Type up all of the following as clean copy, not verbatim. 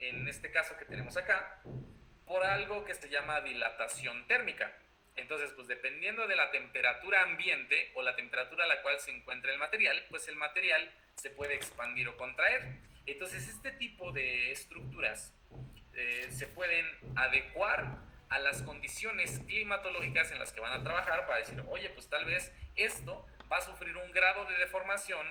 en este caso que tenemos acá, por algo que se llama dilatación térmica. Entonces, pues dependiendo de la temperatura ambiente o la temperatura a la cual se encuentra el material, pues el material se puede expandir o contraer. Entonces, este tipo de estructuras se pueden adecuar a las condiciones climatológicas en las que van a trabajar para decir, oye, pues tal vez esto va a sufrir un grado de deformación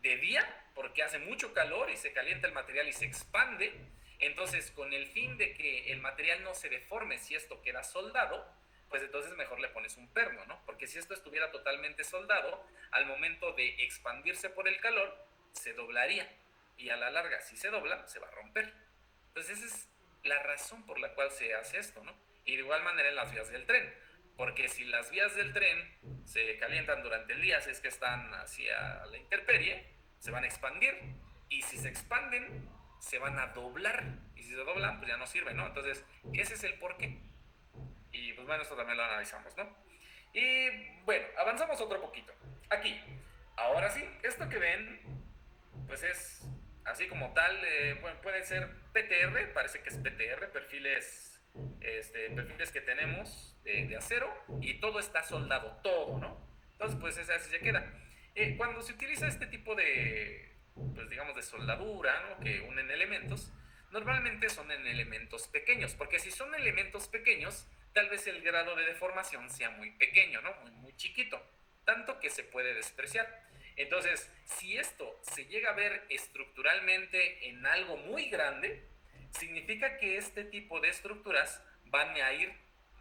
de día porque hace mucho calor y se calienta el material y se expande. Entonces, con el fin de que el material no se deforme si esto queda soldado, pues entonces mejor le pones un perno, ¿no? Porque si esto estuviera totalmente soldado, al momento de expandirse por el calor, se doblaría. Y a la larga, si se dobla, se va a romper. Entonces, esa es la razón por la cual se hace esto, ¿no? Y de igual manera en las vías del tren. Porque si las vías del tren se calientan durante el día, si es que están hacia la intemperie, se van a expandir. Y si se expanden, se van a doblar. Y si se doblan, pues ya no sirven, ¿no? Entonces, ese es el porqué. Y pues bueno, esto también lo analizamos, ¿no? Y bueno, avanzamos otro poquito. Aquí, ahora sí, esto que ven, pues es así como tal, puede ser PTR, parece que es PTR, perfiles que tenemos de acero y todo está soldado, todo, ¿no? Entonces, pues así se queda. Cuando se utiliza este tipo de, pues digamos, de soldadura, ¿no? Que unen elementos, normalmente son en elementos pequeños, porque si son elementos pequeños, tal vez el grado de deformación sea muy pequeño, ¿no? Muy, muy chiquito, tanto que se puede despreciar. Entonces, si esto se llega a ver estructuralmente en algo muy grande, significa que este tipo de estructuras van a ir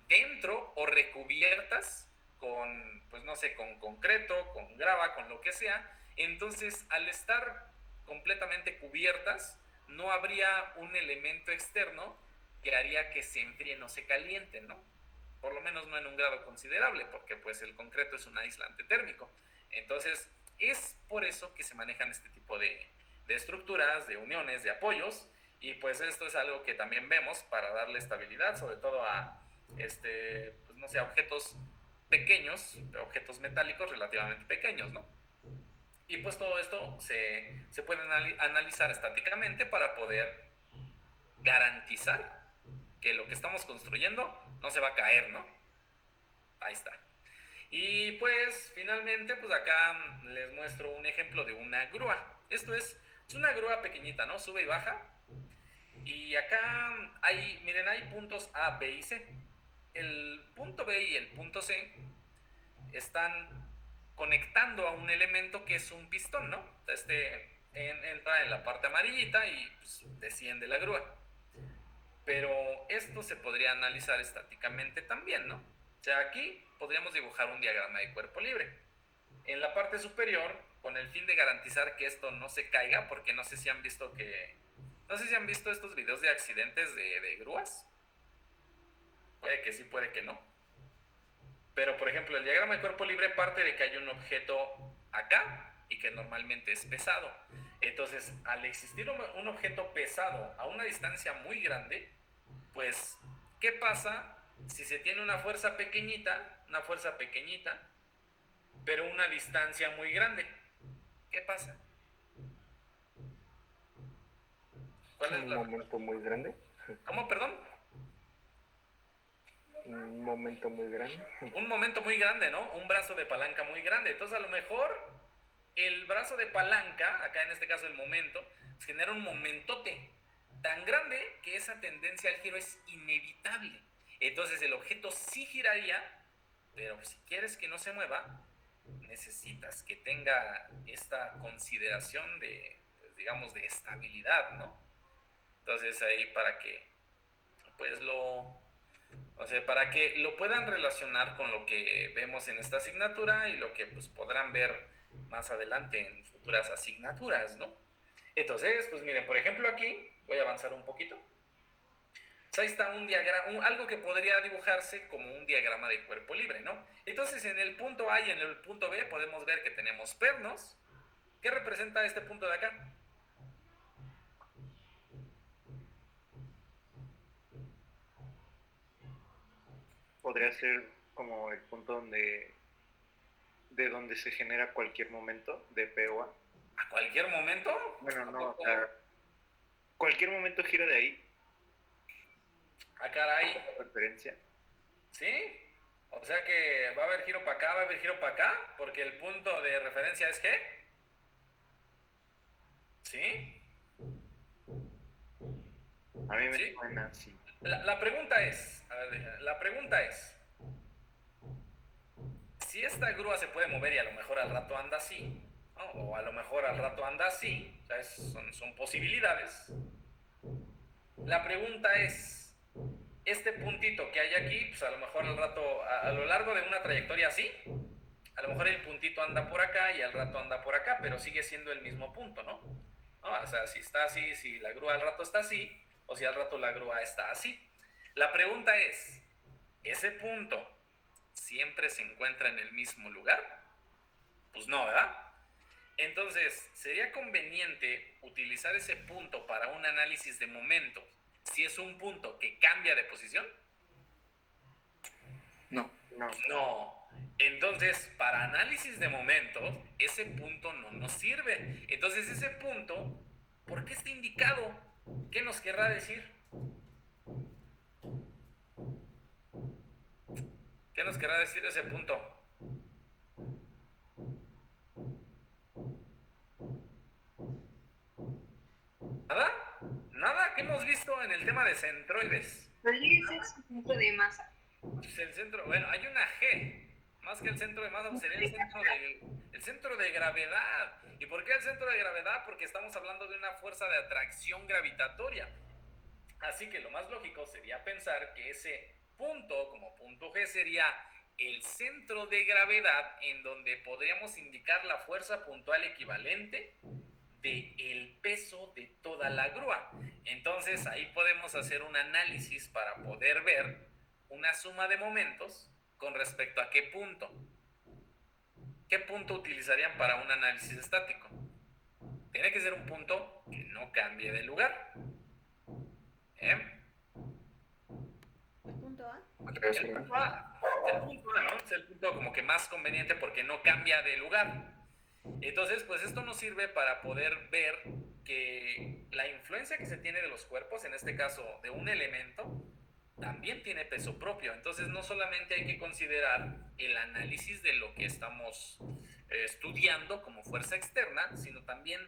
dentro o recubiertas con, pues no sé, con concreto, con grava, con lo que sea. Entonces, al estar completamente cubiertas, no habría un elemento externo que haría que se enfríen o se calienten, ¿no? Por lo menos no en un grado considerable, porque pues el concreto es un aislante térmico. Entonces, es por eso que se manejan este tipo de estructuras, de uniones, de apoyos, y pues esto es algo que también vemos para darle estabilidad, sobre todo a, pues no sé, a objetos pequeños, objetos metálicos relativamente pequeños, ¿no? Y pues todo esto se puede analizar estáticamente para poder garantizar que lo que estamos construyendo no se va a caer, ¿no? Ahí está. Y pues finalmente, pues acá les muestro un ejemplo de una grúa. Esto es una grúa pequeñita, ¿no? Sube y baja. Y acá hay, miren, hay puntos A, B y C. El punto B y el punto C están conectando a un elemento que es un pistón, ¿no? Entra en la parte amarillita y pues, desciende la grúa. Pero esto se podría analizar estáticamente también, ¿no? O sea, aquí podríamos dibujar un diagrama de cuerpo libre. En la parte superior, con el fin de garantizar que esto no se caiga, porque no sé si han visto que... No sé si han visto estos videos de accidentes de grúas. Puede que sí, puede que no. Pero, por ejemplo, el diagrama de cuerpo libre parte de que hay un objeto acá y que normalmente es pesado. Entonces, al existir un objeto pesado a una distancia muy grande, pues, ¿qué pasa si se tiene una fuerza pequeñita, pero una distancia muy grande? ¿Qué pasa? ¿Cuál es Un la momento muy grande. ¿Cómo, perdón? Un momento muy grande. Un momento muy grande, ¿no? Un brazo de palanca muy grande. Entonces, a lo mejor el brazo de palanca, acá en este caso el momento, genera un momentote tan grande que esa tendencia al giro es inevitable. Entonces, el objeto sí giraría, pero si quieres que no se mueva, necesitas que tenga esta consideración de, pues, digamos, de estabilidad, ¿no? Entonces, ahí para que, pues, o sea, para que lo puedan relacionar con lo que vemos en esta asignatura y lo que pues podrán ver más adelante en futuras asignaturas, ¿no? Entonces, pues miren, por ejemplo aquí, voy a avanzar un poquito. Pues ahí está un diagrama, algo que podría dibujarse como un diagrama de cuerpo libre, ¿no? Entonces en el punto A y en el punto B podemos ver que tenemos pernos. ¿Qué representa este punto de acá? Podría ser como el punto de donde se genera cualquier momento de P o A. ¿A cualquier momento? Bueno, ¿A no, o poco? sea, cualquier momento gira de ahí. Ah, caray. Referencia. ¿Sí? O sea que va a haber giro para acá, va a haber giro para acá, porque el punto de referencia es G. ¿Sí? A mí me ¿Sí? suena así. La pregunta es, a ver, la pregunta es, si esta grúa se puede mover y a lo mejor al rato anda así, ¿no? O a lo mejor al rato anda así, o sea, son posibilidades. La pregunta es, este puntito que hay aquí, pues a lo mejor al rato, a lo largo de una trayectoria así, a lo mejor el puntito anda por acá y al rato anda por acá, pero sigue siendo el mismo punto, ¿no? O sea, si está así, si la grúa al rato está así, o si al rato la grúa está así. La pregunta es, ¿ese punto siempre se encuentra en el mismo lugar? Pues no, ¿verdad? Entonces, ¿sería conveniente utilizar ese punto para un análisis de momentos si es un punto que cambia de posición? No. No. Entonces, para análisis de momentos, ese punto no nos sirve. Entonces, ese punto, ¿por qué está indicado? ¿Qué nos querrá decir? ¿Qué nos querrá decir ese punto? ¿Nada? ¿Nada? ¿Qué hemos visto en el tema de centroides? Podría ser su centro de masa. Pues el centro, bueno, hay una G. Más que el centro de masa, pues sería el centro de gravedad. ¿Y por qué el centro de gravedad? Porque estamos hablando de una fuerza de atracción gravitatoria. Así que lo más lógico sería pensar que ese punto, como punto G, sería el centro de gravedad en donde podríamos indicar la fuerza puntual equivalente del peso de toda la grúa. Entonces ahí podemos hacer un análisis para poder ver una suma de momentos con respecto a qué punto. ¿Qué punto utilizarían para un análisis estático? Tiene que ser un punto que no cambie de lugar. ¿Eh? ¿El punto A? El punto A, ¿no? Es el punto como que más conveniente porque no cambia de lugar. Entonces, pues esto nos sirve para poder ver que la influencia que se tiene de los cuerpos, en este caso de un elemento, también tiene peso propio. Entonces, no solamente hay que considerar el análisis de lo que estamos estudiando como fuerza externa, sino también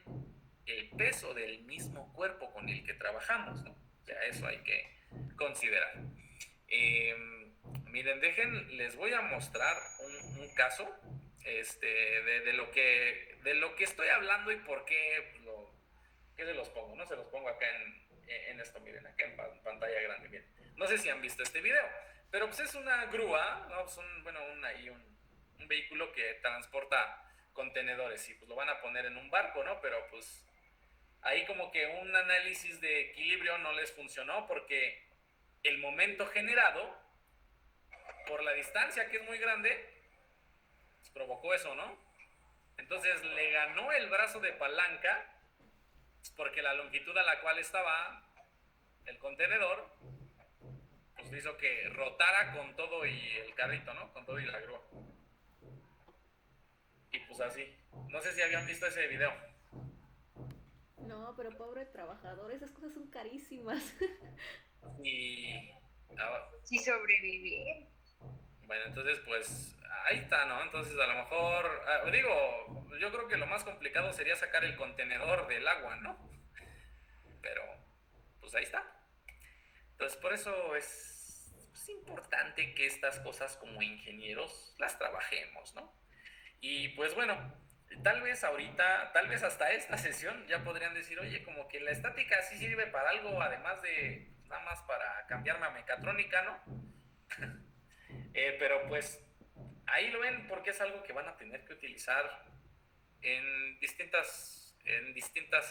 el peso del mismo cuerpo con el que trabajamos, ¿no? O sea, eso hay que considerar. Miren, les voy a mostrar un caso de lo que estoy hablando y por qué ¿qué se los pongo? No se los pongo acá en esto, miren, acá en pantalla grande, miren. No sé si han visto este video, pero pues es una grúa, ¿no? Pues un vehículo que transporta contenedores y pues lo van a poner en un barco, ¿no? Pero pues ahí como que un análisis de equilibrio no les funcionó porque el momento generado por la distancia que es muy grande pues provocó eso, ¿no? Entonces le ganó el brazo de palanca porque la longitud a la cual estaba el contenedor pues hizo que rotara con todo y el carrito, ¿no? Con todo y la grúa. Y pues así. No sé si habían visto ese video. No, pero pobre trabajador, esas cosas son carísimas. Y Sí sobrevivir. bueno, entonces pues ahí está, ¿no? Entonces a lo mejor, yo creo que lo más complicado sería sacar el contenedor del agua, ¿no? Pero pues ahí está. Entonces por eso es importante que estas cosas como ingenieros las trabajemos, ¿no? Y pues bueno, tal vez ahorita, tal vez hasta esta sesión ya podrían decir, oye, como que la estática sí sirve para algo, además de nada más para cambiarme a mecatrónica, ¿no? Pero pues ahí lo ven porque es algo que van a tener que utilizar en distintas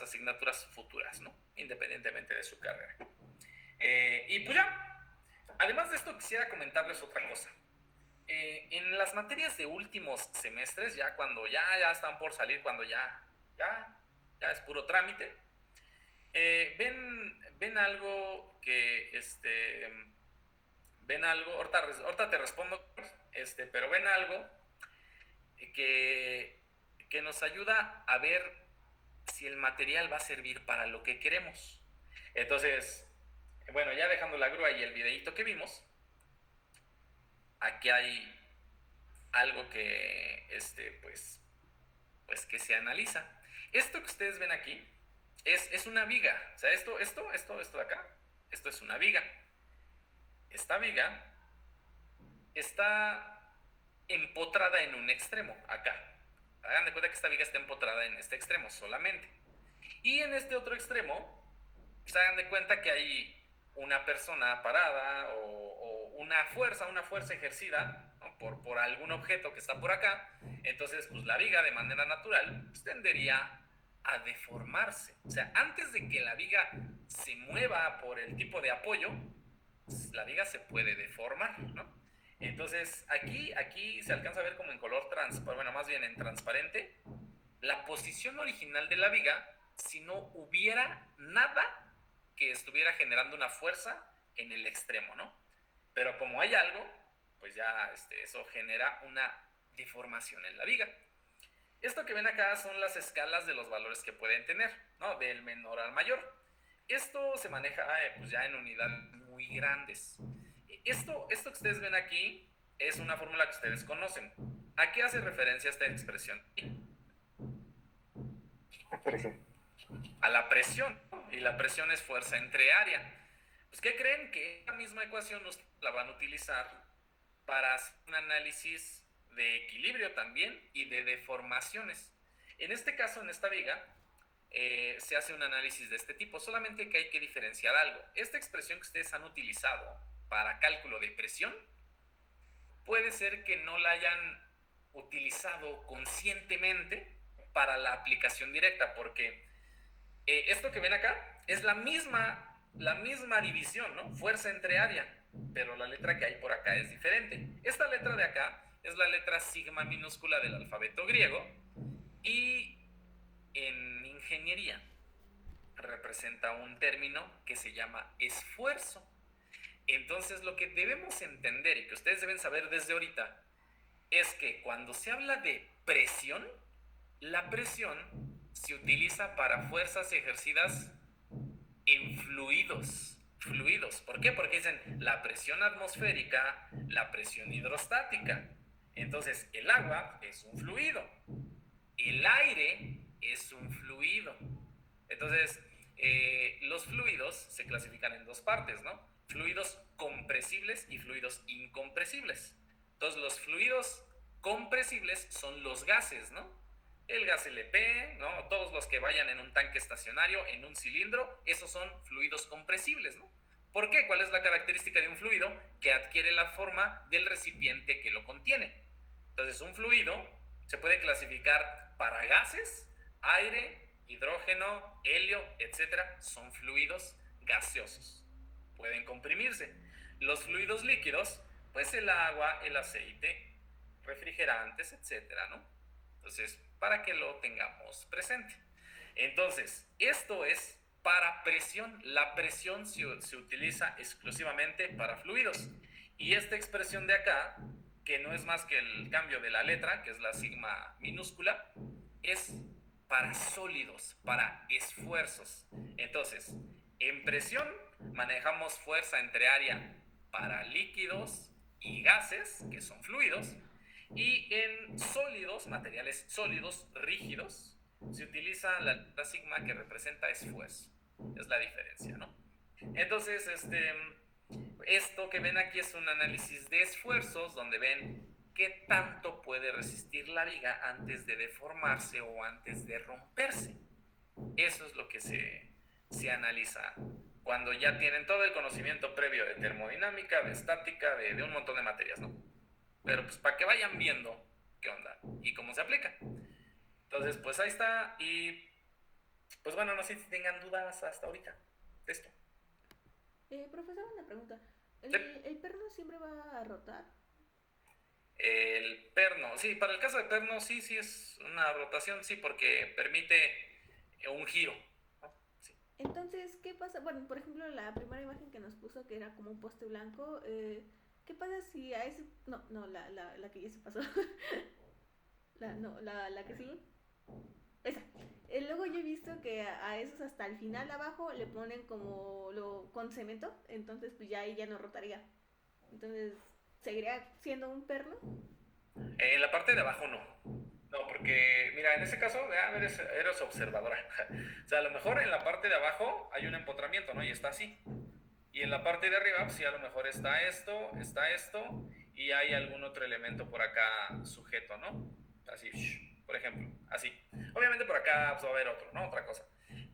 asignaturas futuras, ¿no? Independientemente de su carrera. Y pues ya, además de esto quisiera comentarles otra cosa. En las materias de últimos semestres, ya cuando ya están por salir, cuando ya es puro trámite, ven algo que, ven algo, ahorita te respondo, pero ven algo que nos ayuda a ver si el material va a servir para lo que queremos. Entonces, bueno, ya dejando la grúa y el videíto que vimos, aquí hay algo que, pues que se analiza. Esto que ustedes ven aquí es una viga. O sea, esto de acá, esto es una viga. Esta viga está empotrada en un extremo, acá. Hagan de cuenta que esta viga está empotrada en este extremo solamente. Y en este otro extremo, se hagan de cuenta que hay una persona parada o una fuerza ejercida, ¿no? por algún objeto que está por acá. Entonces, pues la viga de manera natural pues, tendería a deformarse. O sea, antes de que la viga se mueva por el tipo de apoyo, pues, la viga se puede deformar, ¿no? Entonces, aquí se alcanza a ver como en color bueno, más bien en transparente, la posición original de la viga si no hubiera nada que estuviera generando una fuerza en el extremo, ¿no? Pero como hay algo, pues ya eso genera una deformación en la viga. Esto que ven acá son las escalas de los valores que pueden tener, ¿no? Del menor al mayor. Esto se maneja pues ya en unidades muy grandes. Esto que ustedes ven aquí es una fórmula que ustedes conocen. ¿A qué hace referencia esta expresión? A la presión, ¿no? Y la presión es fuerza entre área. Pues, ¿qué creen? Que esta misma ecuación la van a utilizar para hacer un análisis de equilibrio también y de deformaciones. En este caso, en esta viga, se hace un análisis de este tipo, solamente que hay que diferenciar algo. Esta expresión que ustedes han utilizado para cálculo de presión, puede ser que no la hayan utilizado conscientemente para la aplicación directa, porque esto que ven acá es la misma división, ¿no? Fuerza entre área, pero la letra que hay por acá es diferente. Esta letra de acá es la letra sigma minúscula del alfabeto griego y en ingeniería representa un término que se llama esfuerzo. Entonces, lo que debemos entender y que ustedes deben saber desde ahorita es que cuando se habla de presión, la presión se utiliza para fuerzas ejercidas en fluidos. ¿Por qué? Porque dicen la presión atmosférica, la presión hidrostática. Entonces, el agua es un fluido. El aire es un fluido. Entonces, los fluidos se clasifican en dos partes, ¿no? Fluidos compresibles y fluidos incompresibles. Entonces, los fluidos compresibles son los gases, ¿no? El gas LP, ¿no? Todos los que vayan en un tanque estacionario, en un cilindro, esos son fluidos compresibles, ¿no? ¿Por qué? ¿Cuál es la característica de un fluido? Que adquiere la forma del recipiente que lo contiene. Entonces, un fluido se puede clasificar para gases, aire, hidrógeno, helio, etcétera. Son fluidos gaseosos. Pueden comprimirse. Los fluidos líquidos, pues el agua, el aceite, refrigerantes, etcétera, ¿no? Entonces, para que lo tengamos presente. Entonces, esto es para presión. La presión se utiliza exclusivamente para fluidos. Y esta expresión de acá, que no es más que el cambio de la letra, que es la sigma minúscula, es para sólidos, para esfuerzos. Entonces, en presión manejamos fuerza entre área para líquidos y gases, que son fluidos, y en sólidos, materiales sólidos, rígidos, se utiliza la sigma que representa esfuerzo. Es la diferencia, ¿no? Entonces, esto que ven aquí es un análisis de esfuerzos, donde ven qué tanto puede resistir la viga antes de deformarse o antes de romperse. Eso es lo que se analiza cuando ya tienen todo el conocimiento previo de termodinámica, de estática, de un montón de materias, ¿no? Pero pues para que vayan viendo qué onda y cómo se aplica. Entonces, pues ahí está. Y pues bueno, no sé si tengan dudas hasta ahorita de esto. Profesor, una pregunta. ¿El perno siempre va a rotar? El perno, sí, para el caso de perno sí es una rotación, sí, porque permite un giro. Sí. Entonces, ¿qué pasa? Bueno, por ejemplo, la primera imagen que nos puso, que era como un poste blanco, ¿qué pasa si a ese... No, la que ya se pasó. La que sigue. Esa. Luego yo he visto que a esos hasta el final abajo le ponen como lo con cemento, entonces pues ya ahí ya no rotaría. Entonces, ¿seguiría siendo un perno? En la parte de abajo no. No, porque, mira, en ese caso, eres observadora. O sea, a lo mejor en la parte de abajo hay un empotramiento, ¿no? Y está así. Y en la parte de arriba, pues sí, a lo mejor está esto, y hay algún otro elemento por acá sujeto, ¿no? Así, por ejemplo, así. Obviamente por acá pues, va a haber otro, ¿no? Otra cosa.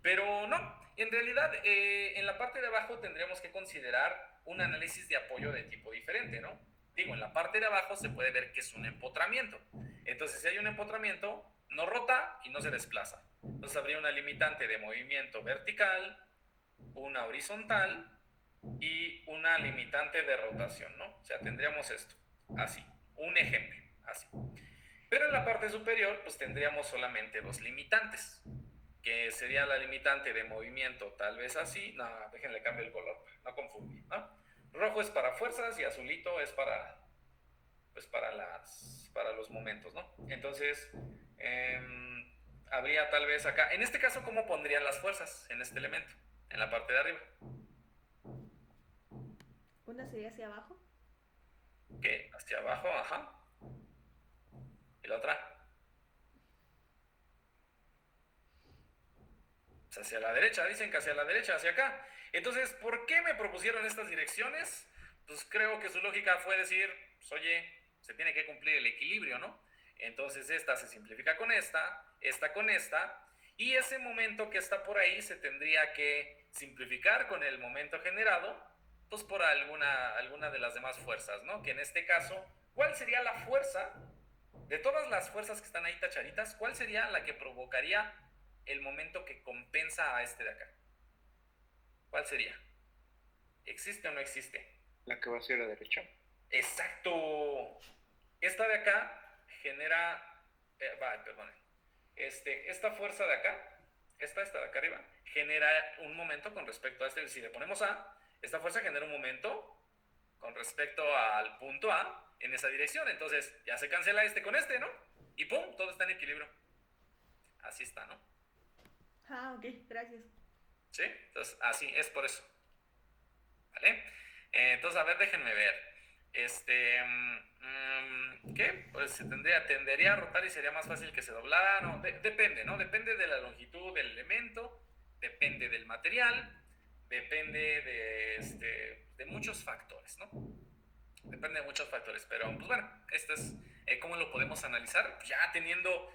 Pero no, en realidad en la parte de abajo tendríamos que considerar un análisis de apoyo de tipo diferente, ¿no? Digo, en la parte de abajo se puede ver que es un empotramiento. Entonces, si hay un empotramiento, no rota y no se desplaza. Entonces habría una limitante de movimiento vertical, una horizontal y una limitante de rotación, ¿no? O sea, tendríamos esto, así, un ejemplo, así. Pero en la parte superior, pues tendríamos solamente dos limitantes, que sería la limitante de movimiento, tal vez así, no, déjenle cambio el color, no confundir, ¿no? Rojo es para fuerzas y azulito es para, pues para los momentos, ¿no? Entonces, habría tal vez acá, en este caso, ¿cómo pondrían las fuerzas en este elemento? En la parte de arriba. Una sería hacia abajo. ¿Qué? Hacia abajo, ajá. ¿Y la otra? Pues hacia la derecha, dicen que hacia la derecha, hacia acá. Entonces, ¿por qué me propusieron estas direcciones? Pues creo que su lógica fue decir, pues oye, se tiene que cumplir el equilibrio, ¿no? Entonces esta se simplifica con esta con esta, y ese momento que está por ahí se tendría que simplificar con el momento generado, pues por alguna de las demás fuerzas, ¿no? Que en este caso, ¿cuál sería la fuerza? De todas las fuerzas que están ahí tachaditas, ¿cuál sería la que provocaría el momento que compensa a este de acá? ¿Cuál sería? ¿Existe o no existe? La que va hacia la derecha. Exacto. Esta de acá genera, perdón, esta fuerza de acá, esta de acá arriba, genera un momento con respecto a este. Si le ponemos A, esta fuerza genera un momento con respecto al punto A en esa dirección. Entonces ya se cancela este con este, ¿no? Y ¡pum! Todo está en equilibrio. Así está, ¿no? Ah, ok, gracias. ¿Sí? Entonces, así es por eso. ¿Vale? Entonces, a ver, déjenme ver. ¿Qué? Pues tendería a rotar y sería más fácil que se doblara. No, depende, ¿no? Depende de la longitud del elemento, depende del material, depende de muchos factores, ¿no? Depende de muchos factores, pero pues bueno, esto es cómo lo podemos analizar, pues, ya teniendo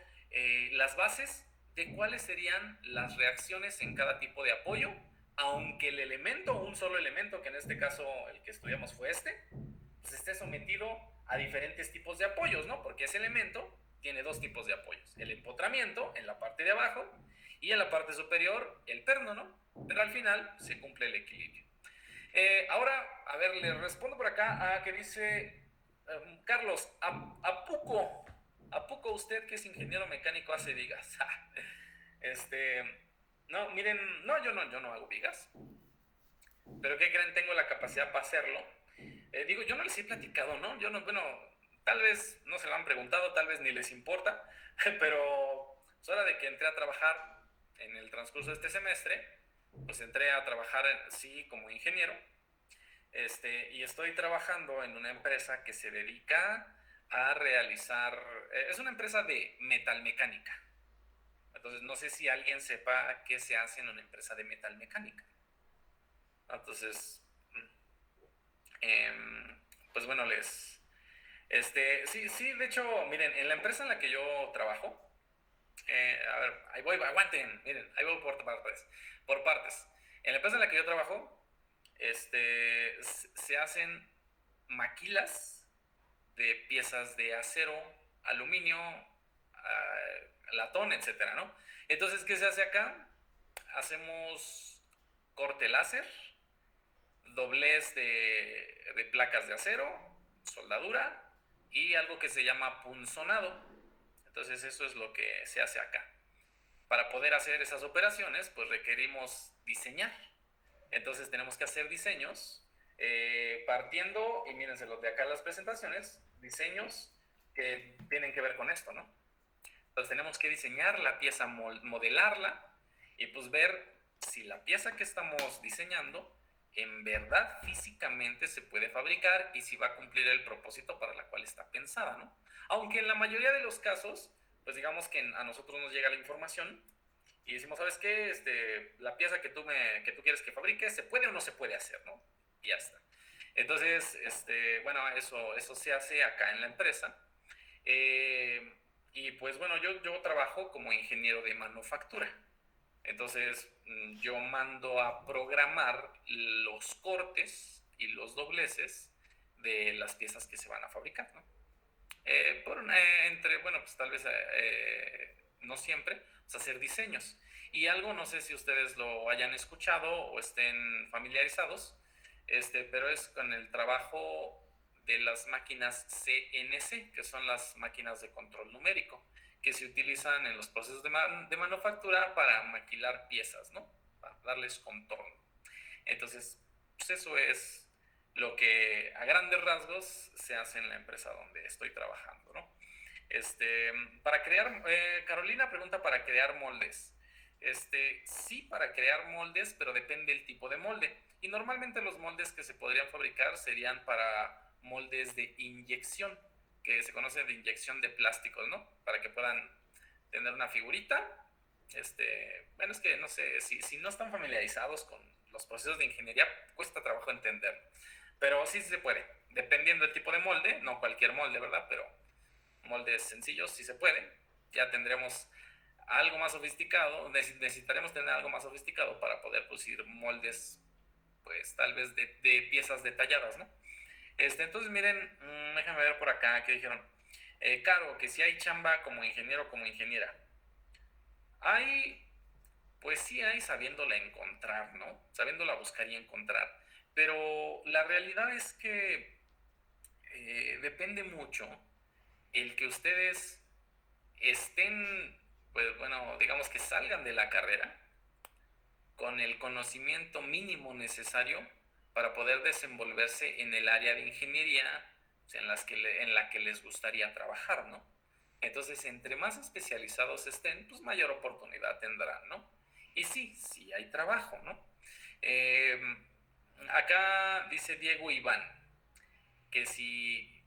las bases de cuáles serían las reacciones en cada tipo de apoyo, aunque el elemento, un solo elemento, que en este caso el que estudiamos fue pues esté sometido a diferentes tipos de apoyos, ¿no? Porque ese elemento tiene dos tipos de apoyos, el empotramiento en la parte de abajo y en la parte superior el perno, ¿no? Pero al final se cumple el equilibrio. Ahora, a ver, le respondo por acá a que dice Carlos, ¿a poco usted que es ingeniero mecánico hace vigas? No, miren, no, yo no hago vigas, pero ¿qué creen? Tengo la capacidad para hacerlo. Digo, yo no les he platicado, ¿no? Yo no, bueno, tal vez no se lo han preguntado, tal vez ni les importa, pero es hora de que entré a trabajar en el transcurso de este semestre, pues entré a trabajar, sí, como ingeniero, y estoy trabajando en una empresa que se dedica a realizar, es una empresa de metalmecánica. Entonces, no sé si alguien sepa qué se hace en una empresa de metalmecánica. Entonces, pues bueno, sí, de hecho, miren, en la empresa en la que yo trabajo, a ver, ahí voy, aguanten, miren, ahí voy por partes. En la empresa en la que yo trabajo, se hacen maquilas de piezas de acero, aluminio, latón, etcétera, ¿no? Entonces, ¿qué se hace acá? Hacemos corte láser, doblez de placas de acero, soldadura y algo que se llama punzonado. Entonces, eso es lo que se hace acá. Para poder hacer esas operaciones, pues requerimos diseñar. Entonces tenemos que hacer diseños partiendo, y mírense los de acá las presentaciones, diseños que tienen que ver con esto, ¿no? Entonces tenemos que diseñar la pieza, modelarla y pues ver si la pieza que estamos diseñando en verdad físicamente se puede fabricar y si va a cumplir el propósito para la cual está pensada, ¿no? Aunque en la mayoría de los casos, pues digamos que a nosotros nos llega la información y decimos, ¿sabes qué? La pieza que tú quieres que fabrique, ¿se puede o no se puede hacer, no? Y ya está. Entonces, bueno, eso se hace acá en la empresa. Y pues bueno, yo trabajo como ingeniero de manufactura. Entonces, yo mando a programar los cortes y los dobleces de las piezas que se van a fabricar, ¿no? Bueno, pues tal vez no siempre, pues hacer diseños. Y algo, no sé si ustedes lo hayan escuchado o estén familiarizados, pero es con el trabajo de las máquinas CNC, que son las máquinas de control numérico, que se utilizan en los procesos de manufactura para maquilar piezas, ¿no? Para darles contorno. Entonces, pues eso es lo que a grandes rasgos se hace en la empresa donde estoy trabajando, ¿no? Para crear, Carolina pregunta para crear moldes. Sí, para crear moldes, pero depende del tipo de molde. Y normalmente los moldes que se podrían fabricar serían para moldes de inyección, que se conoce de inyección de plásticos, ¿no? Para que puedan tener una figurita. Bueno, es que no sé, si no están familiarizados con los procesos de ingeniería, cuesta trabajo entender. Pero sí se puede, dependiendo del tipo de molde, no cualquier molde, ¿verdad? Pero moldes sencillos sí se puede. Ya tendremos algo más sofisticado, necesitaremos tener algo más sofisticado para poder producir moldes, pues tal vez de piezas detalladas, ¿no? Entonces miren, déjame ver por acá, ¿qué dijeron? Caro, que si hay chamba como ingeniero o como ingeniera. Hay, pues sí hay sabiéndola encontrar, ¿no? Sabiéndola buscar y encontrar. Pero la realidad es que depende mucho el que ustedes estén, pues bueno, digamos que salgan de la carrera con el conocimiento mínimo necesario para poder desenvolverse en el área de ingeniería en la que les gustaría trabajar, ¿no? Entonces, entre más especializados estén, pues mayor oportunidad tendrán, ¿no? Y sí hay trabajo, ¿no? Eh, Acá dice Diego Iván, que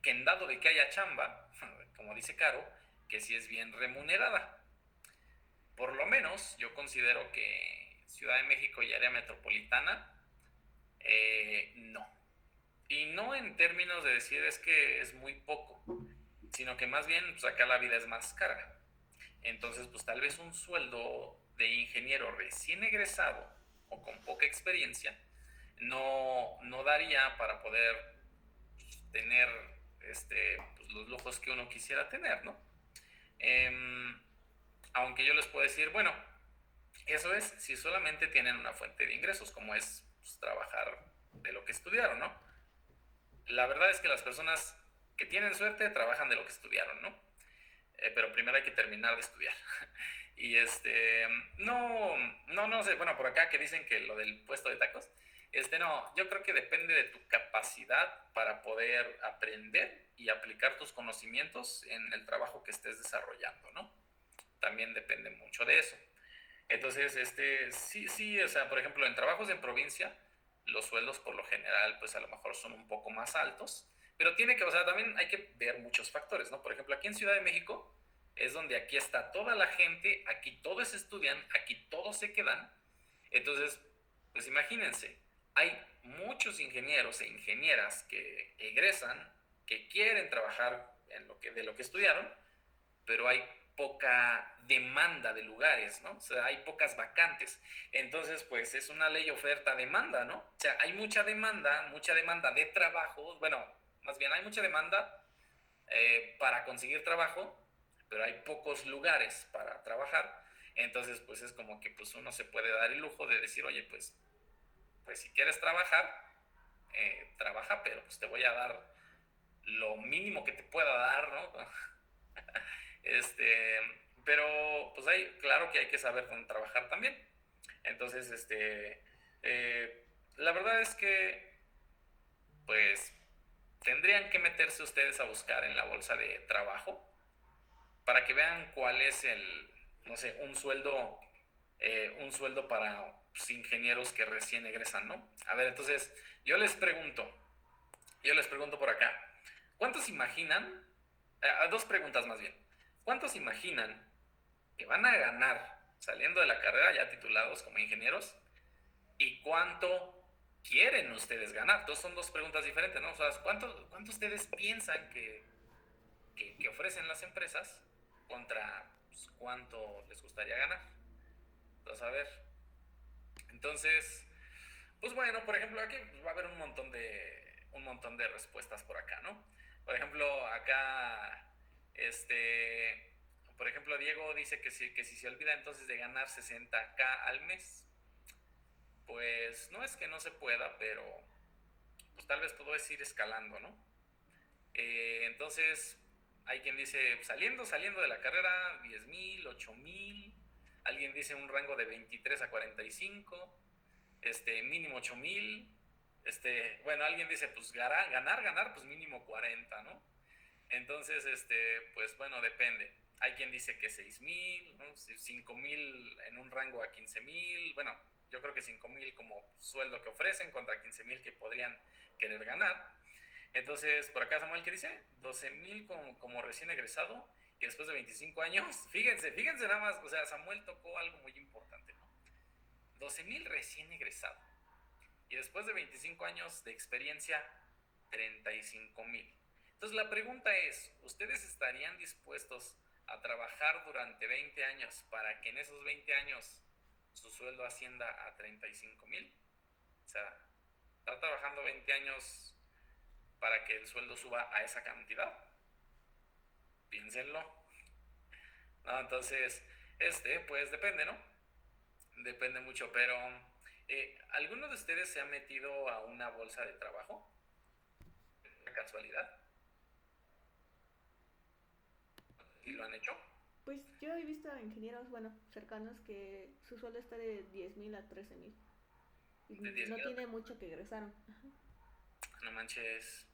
en dado de que haya chamba, como dice Caro, que sí es bien remunerada. Por lo menos yo considero que Ciudad de México y área metropolitana, no. Y no en términos de decir es que es muy poco, sino que más bien pues acá la vida es más cara. Entonces pues tal vez un sueldo de ingeniero recién egresado o con poca experiencia no daría para poder tener pues, los lujos que uno quisiera tener, ¿no? Aunque yo les puedo decir, bueno, eso es si solamente tienen una fuente de ingresos, como es pues, trabajar de lo que estudiaron, ¿no? La verdad es que las personas que tienen suerte trabajan de lo que estudiaron, ¿no? Pero primero hay que terminar de estudiar. Y no sé, bueno, por acá que dicen que lo del puesto de tacos, no, yo creo que depende de tu capacidad para poder aprender y aplicar tus conocimientos en el trabajo que estés desarrollando, ¿no? También depende mucho de eso. Entonces, sí, o sea, por ejemplo, en trabajos en provincia, los sueldos por lo general, pues a lo mejor son un poco más altos, pero o sea, también hay que ver muchos factores, ¿no? Por ejemplo, aquí en Ciudad de México es donde aquí está toda la gente, aquí todos estudian, aquí todos se quedan. Entonces, pues imagínense, hay muchos ingenieros e ingenieras que egresan, que quieren trabajar de lo que estudiaron, pero hay poca demanda de lugares, ¿no? O sea, hay pocas vacantes. Entonces, pues es una ley oferta-demanda, ¿no? O sea, hay mucha demanda de trabajo, bueno, más bien hay mucha demanda para conseguir trabajo, pero hay pocos lugares para trabajar. Entonces, pues es como que pues uno se puede dar el lujo de decir, oye, pues si quieres trabajar, trabaja, pero pues te voy a dar lo mínimo que te pueda dar, ¿no? Pero pues claro que hay que saber dónde trabajar también. Entonces, la verdad es que, pues, tendrían que meterse ustedes a buscar en la bolsa de trabajo para que vean cuál es no sé, un sueldo para pues, ingenieros que recién egresan, ¿no? A ver, entonces, yo les pregunto por acá, ¿cuántos imaginan? Dos preguntas más bien. ¿Cuántos imaginan que van a ganar saliendo de la carrera ya titulados como ingenieros? ¿Y cuánto quieren ustedes ganar? Entonces son dos preguntas diferentes, ¿no? O sea, ¿cuánto ustedes piensan que ofrecen las empresas contra pues, cuánto les gustaría ganar? Entonces, a ver. Entonces, pues bueno, por ejemplo, aquí va a haber un montón de respuestas por acá, ¿no? Por ejemplo, acá, por ejemplo, Diego dice que si se olvida entonces de ganar 60K al mes, pues no es que no se pueda, pero pues tal vez todo es ir escalando, ¿no? Entonces, hay quien dice saliendo de la carrera, 10,000, 8,000. Alguien dice un rango de 23 a 45, mínimo 8,000. Bueno, alguien dice, pues ganar, pues mínimo 40, ¿no? Entonces, pues bueno, depende. Hay quien dice que 6,000, ¿no? 5,000 en un rango a 15,000. Bueno, yo creo que 5,000 como sueldo que ofrecen contra 15,000 que podrían querer ganar. Entonces, por acá Samuel, ¿qué dice? 12,000 como recién egresado y después de 25 años. Fíjense nada más, o sea, Samuel tocó algo muy importante, ¿no? 12,000 recién egresado y después de 25 años de experiencia, 35,000. Entonces la pregunta es, ¿ustedes estarían dispuestos a trabajar durante 20 años para que en esos 20 años su sueldo ascienda a 35,000? O sea, ¿estar trabajando 20 años para que el sueldo suba a esa cantidad? Piénsenlo. No, entonces, pues depende, ¿no? Depende mucho, pero ¿alguno de ustedes se ha metido a una bolsa de trabajo? ¿De casualidad? ¿Y lo han hecho? Pues yo he visto a ingenieros, bueno, cercanos que su sueldo está de 10,000 a 13,000. Y De 10 no mil. tiene mucho que egresaron. Ajá. No manches.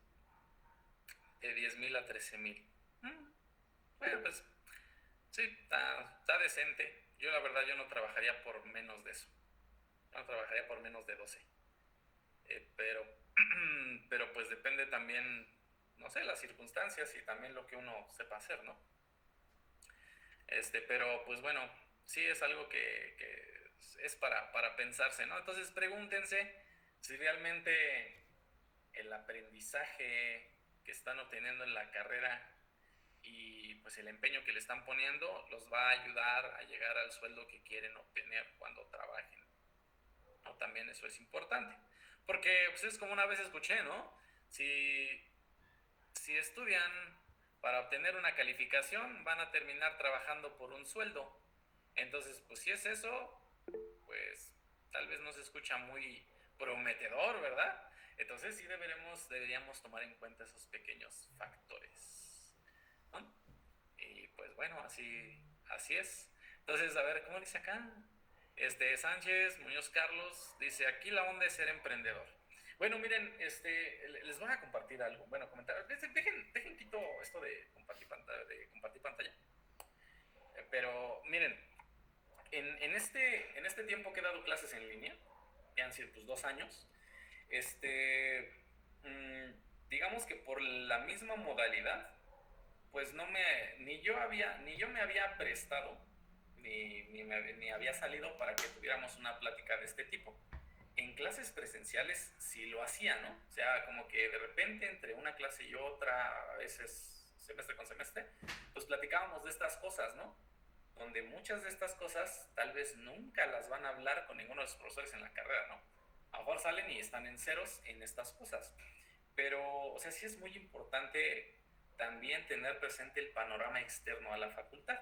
De 10,000 a 13,000. Bueno, pues sí, está decente. Yo la verdad yo no trabajaría por menos de eso. Yo no trabajaría por menos de 12. Pero, pero pues depende también, no sé, las circunstancias y también lo que uno sepa hacer, ¿no? Pero pues bueno, sí es algo que es para pensarse, ¿no? Entonces pregúntense si realmente el aprendizaje que están obteniendo en la carrera y pues el empeño que le están poniendo los va a ayudar a llegar al sueldo que quieren obtener cuando trabajen, ¿no? También eso es importante, porque pues es como una vez escuché, ¿no? Si estudian para obtener una calificación, van a terminar trabajando por un sueldo. Entonces, pues si es eso, pues tal vez no se escucha muy prometedor, ¿verdad? Entonces sí deberíamos tomar en cuenta esos pequeños factores, ¿no? Y pues bueno, así es. Entonces, a ver, ¿cómo dice acá? Sánchez Muñoz Carlos dice, aquí la onda es ser emprendedor. Bueno, miren, les voy a compartir algo. Bueno, comentar. Dejen quito esto de compartir pantalla. Pero miren, en este tiempo que he dado clases en línea, que han sido pues 2 años, digamos que por la misma modalidad, pues ni yo me había prestado, ni había salido para que tuviéramos una plática de este tipo. En clases presenciales sí lo hacía, ¿no? O sea, como que de repente entre una clase y otra, a veces semestre con semestre, pues platicábamos de estas cosas, ¿no? Donde muchas de estas cosas tal vez nunca las van a hablar con ninguno de los profesores en la carrera, ¿no? A lo mejor salen y están en ceros en estas cosas. Pero, o sea, sí es muy importante también tener presente el panorama externo a la facultad.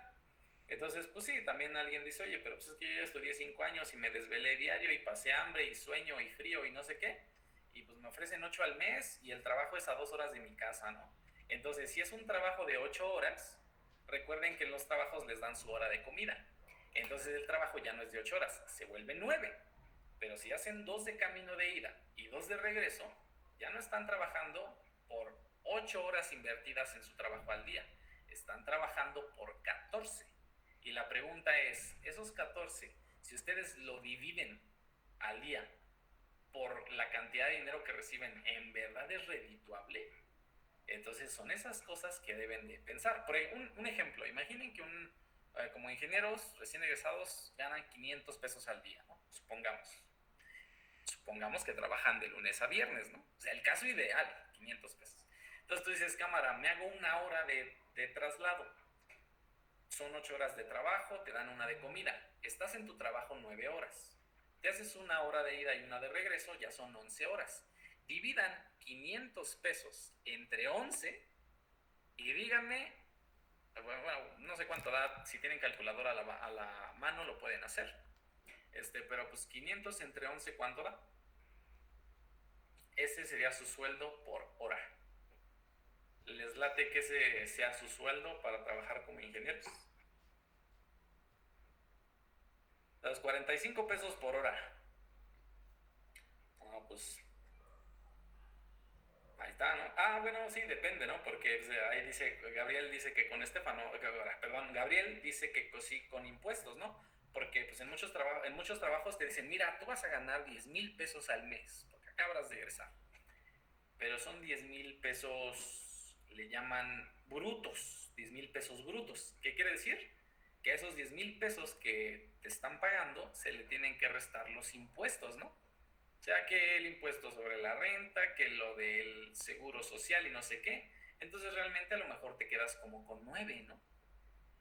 Entonces, pues sí, también alguien dice, oye, pero pues es que yo ya estudié 5 años y me desvelé diario y pasé hambre y sueño y frío y no sé qué, y pues me ofrecen 8 al mes y el trabajo es a 2 horas de mi casa, ¿no? Entonces, si es un trabajo de 8 horas, recuerden que en los trabajos les dan su hora de comida. Entonces el trabajo ya no es de 8 horas, se vuelve 9. Pero si hacen 2 de camino de ida y 2 de regreso, ya no están trabajando por 8 horas invertidas en su trabajo al día. están trabajando por 14. Y la pregunta es, esos 14, si ustedes lo dividen al día por la cantidad de dinero que reciben, ¿en verdad es redituable? Entonces son esas cosas que deben de pensar. Por un ejemplo, imaginen que como ingenieros recién egresados ganan 500 pesos al día, ¿no? Supongamos que trabajan de lunes a viernes, ¿no? O sea, el caso ideal, 500 pesos. Entonces tú dices, cámara, me hago una hora de traslado. Son 8 horas de trabajo, te dan una de comida. Estás en tu trabajo 9 horas. Te haces una hora de ida y una de regreso, ya son 11 horas. Dividan 500 pesos entre 11 y díganme, bueno, no sé cuánto da, si tienen calculadora a la mano lo pueden hacer. Pero pues 500 entre 11, ¿cuánto da? Ese sería su sueldo por hora. ¿Les late que ese sea su sueldo para trabajar como ingenieros? Los 45 pesos por hora. No, pues ahí está, ¿no? Bueno, sí, depende, ¿no? Porque ahí dice, Gabriel dice que con Estefano, perdón, Gabriel dice que sí con impuestos, ¿no? Porque pues en muchos trabajos te dicen, mira, tú vas a ganar 10,000 pesos al mes, porque acabas de egresar. Pero son 10,000 pesos, le llaman brutos, 10,000 pesos brutos. ¿Qué quiere decir? Que a esos 10,000 pesos que te están pagando se le tienen que restar los impuestos, ¿no? O sea, que el impuesto sobre la renta, que lo del seguro social y no sé qué. Entonces realmente a lo mejor te quedas como con 9, ¿no?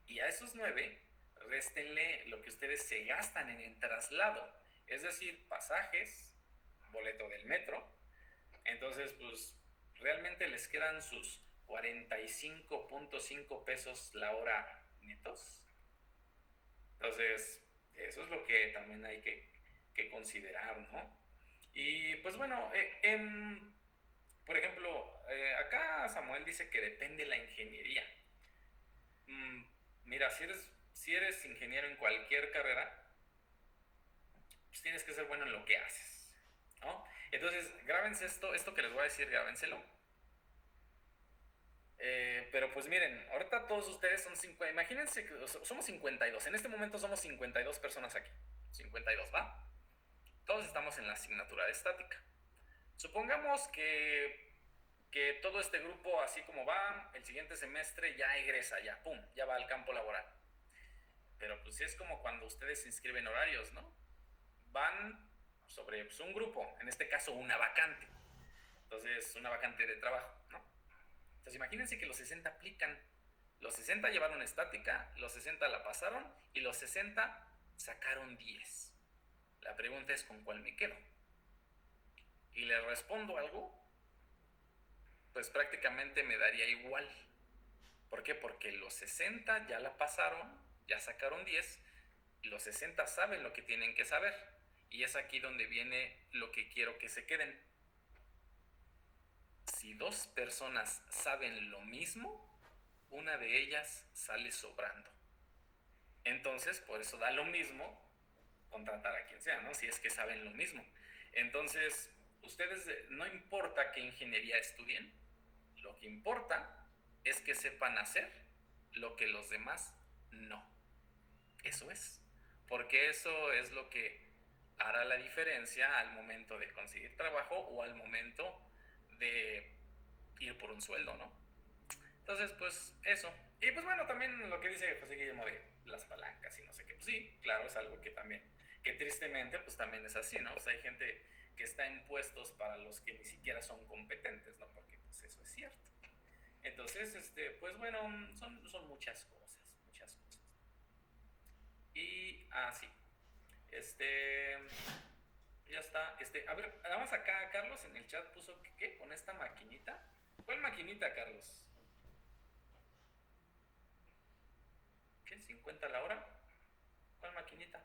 Y a esos 9, réstenle lo que ustedes se gastan en el traslado. Es decir, pasajes, boleto del metro. Entonces, pues, realmente les quedan sus 45.5 pesos la hora netos. Entonces, eso es lo que también hay que considerar, ¿no? Y pues bueno, por ejemplo, acá Samuel dice que depende la ingeniería. Mira, si eres ingeniero en cualquier carrera, pues tienes que ser bueno en lo que haces, ¿no? Entonces, grábense esto que les voy a decir, grábenselo. Pero pues miren, ahorita todos ustedes son 50, imagínense que somos 52, en este momento somos 52 personas aquí, 52, ¿va? Todos estamos en la asignatura de estática. Supongamos que todo este grupo, así como va, el siguiente semestre ya egresa, ya, pum, ya va al campo laboral. Pero pues es como cuando ustedes se inscriben horarios, ¿no? Van sobre pues, un grupo, en este caso una vacante. Entonces, una vacante de trabajo, ¿no? Entonces, imagínense que los 60 aplican. Los 60 llevaron estática, los 60 la pasaron y los 60 sacaron 10. La pregunta es, ¿con cuál me quedo? Y les respondo algo, pues prácticamente me daría igual. ¿Por qué? Porque los 60 ya la pasaron, ya sacaron 10, y los 60 saben lo que tienen que saber. Y es aquí donde viene lo que quiero que se queden. Si dos personas saben lo mismo, una de ellas sale sobrando. Entonces, por eso da lo mismo contratar a quien sea, ¿no? Si es que saben lo mismo. Entonces, ustedes, no importa qué ingeniería estudien, lo que importa es que sepan hacer lo que los demás no. Eso es. Porque eso es lo que hará la diferencia al momento de conseguir trabajo o al momento de ir por un sueldo, ¿no? Entonces, pues eso. Y pues bueno, también lo que dice José Guillermo de las palancas y no sé qué. Pues sí, claro, es algo que también, que tristemente, pues también es así, ¿no? O sea, hay gente que está en puestos para los que ni siquiera son competentes, ¿no? Porque pues eso es cierto. Entonces, pues bueno, son muchas cosas, muchas cosas. Y así. Ya está. A ver, nada más acá Carlos en el chat puso que ¿qué? Con esta maquinita. ¿Cuál maquinita, Carlos? ¿Qué? ¿50 la hora? ¿Cuál maquinita?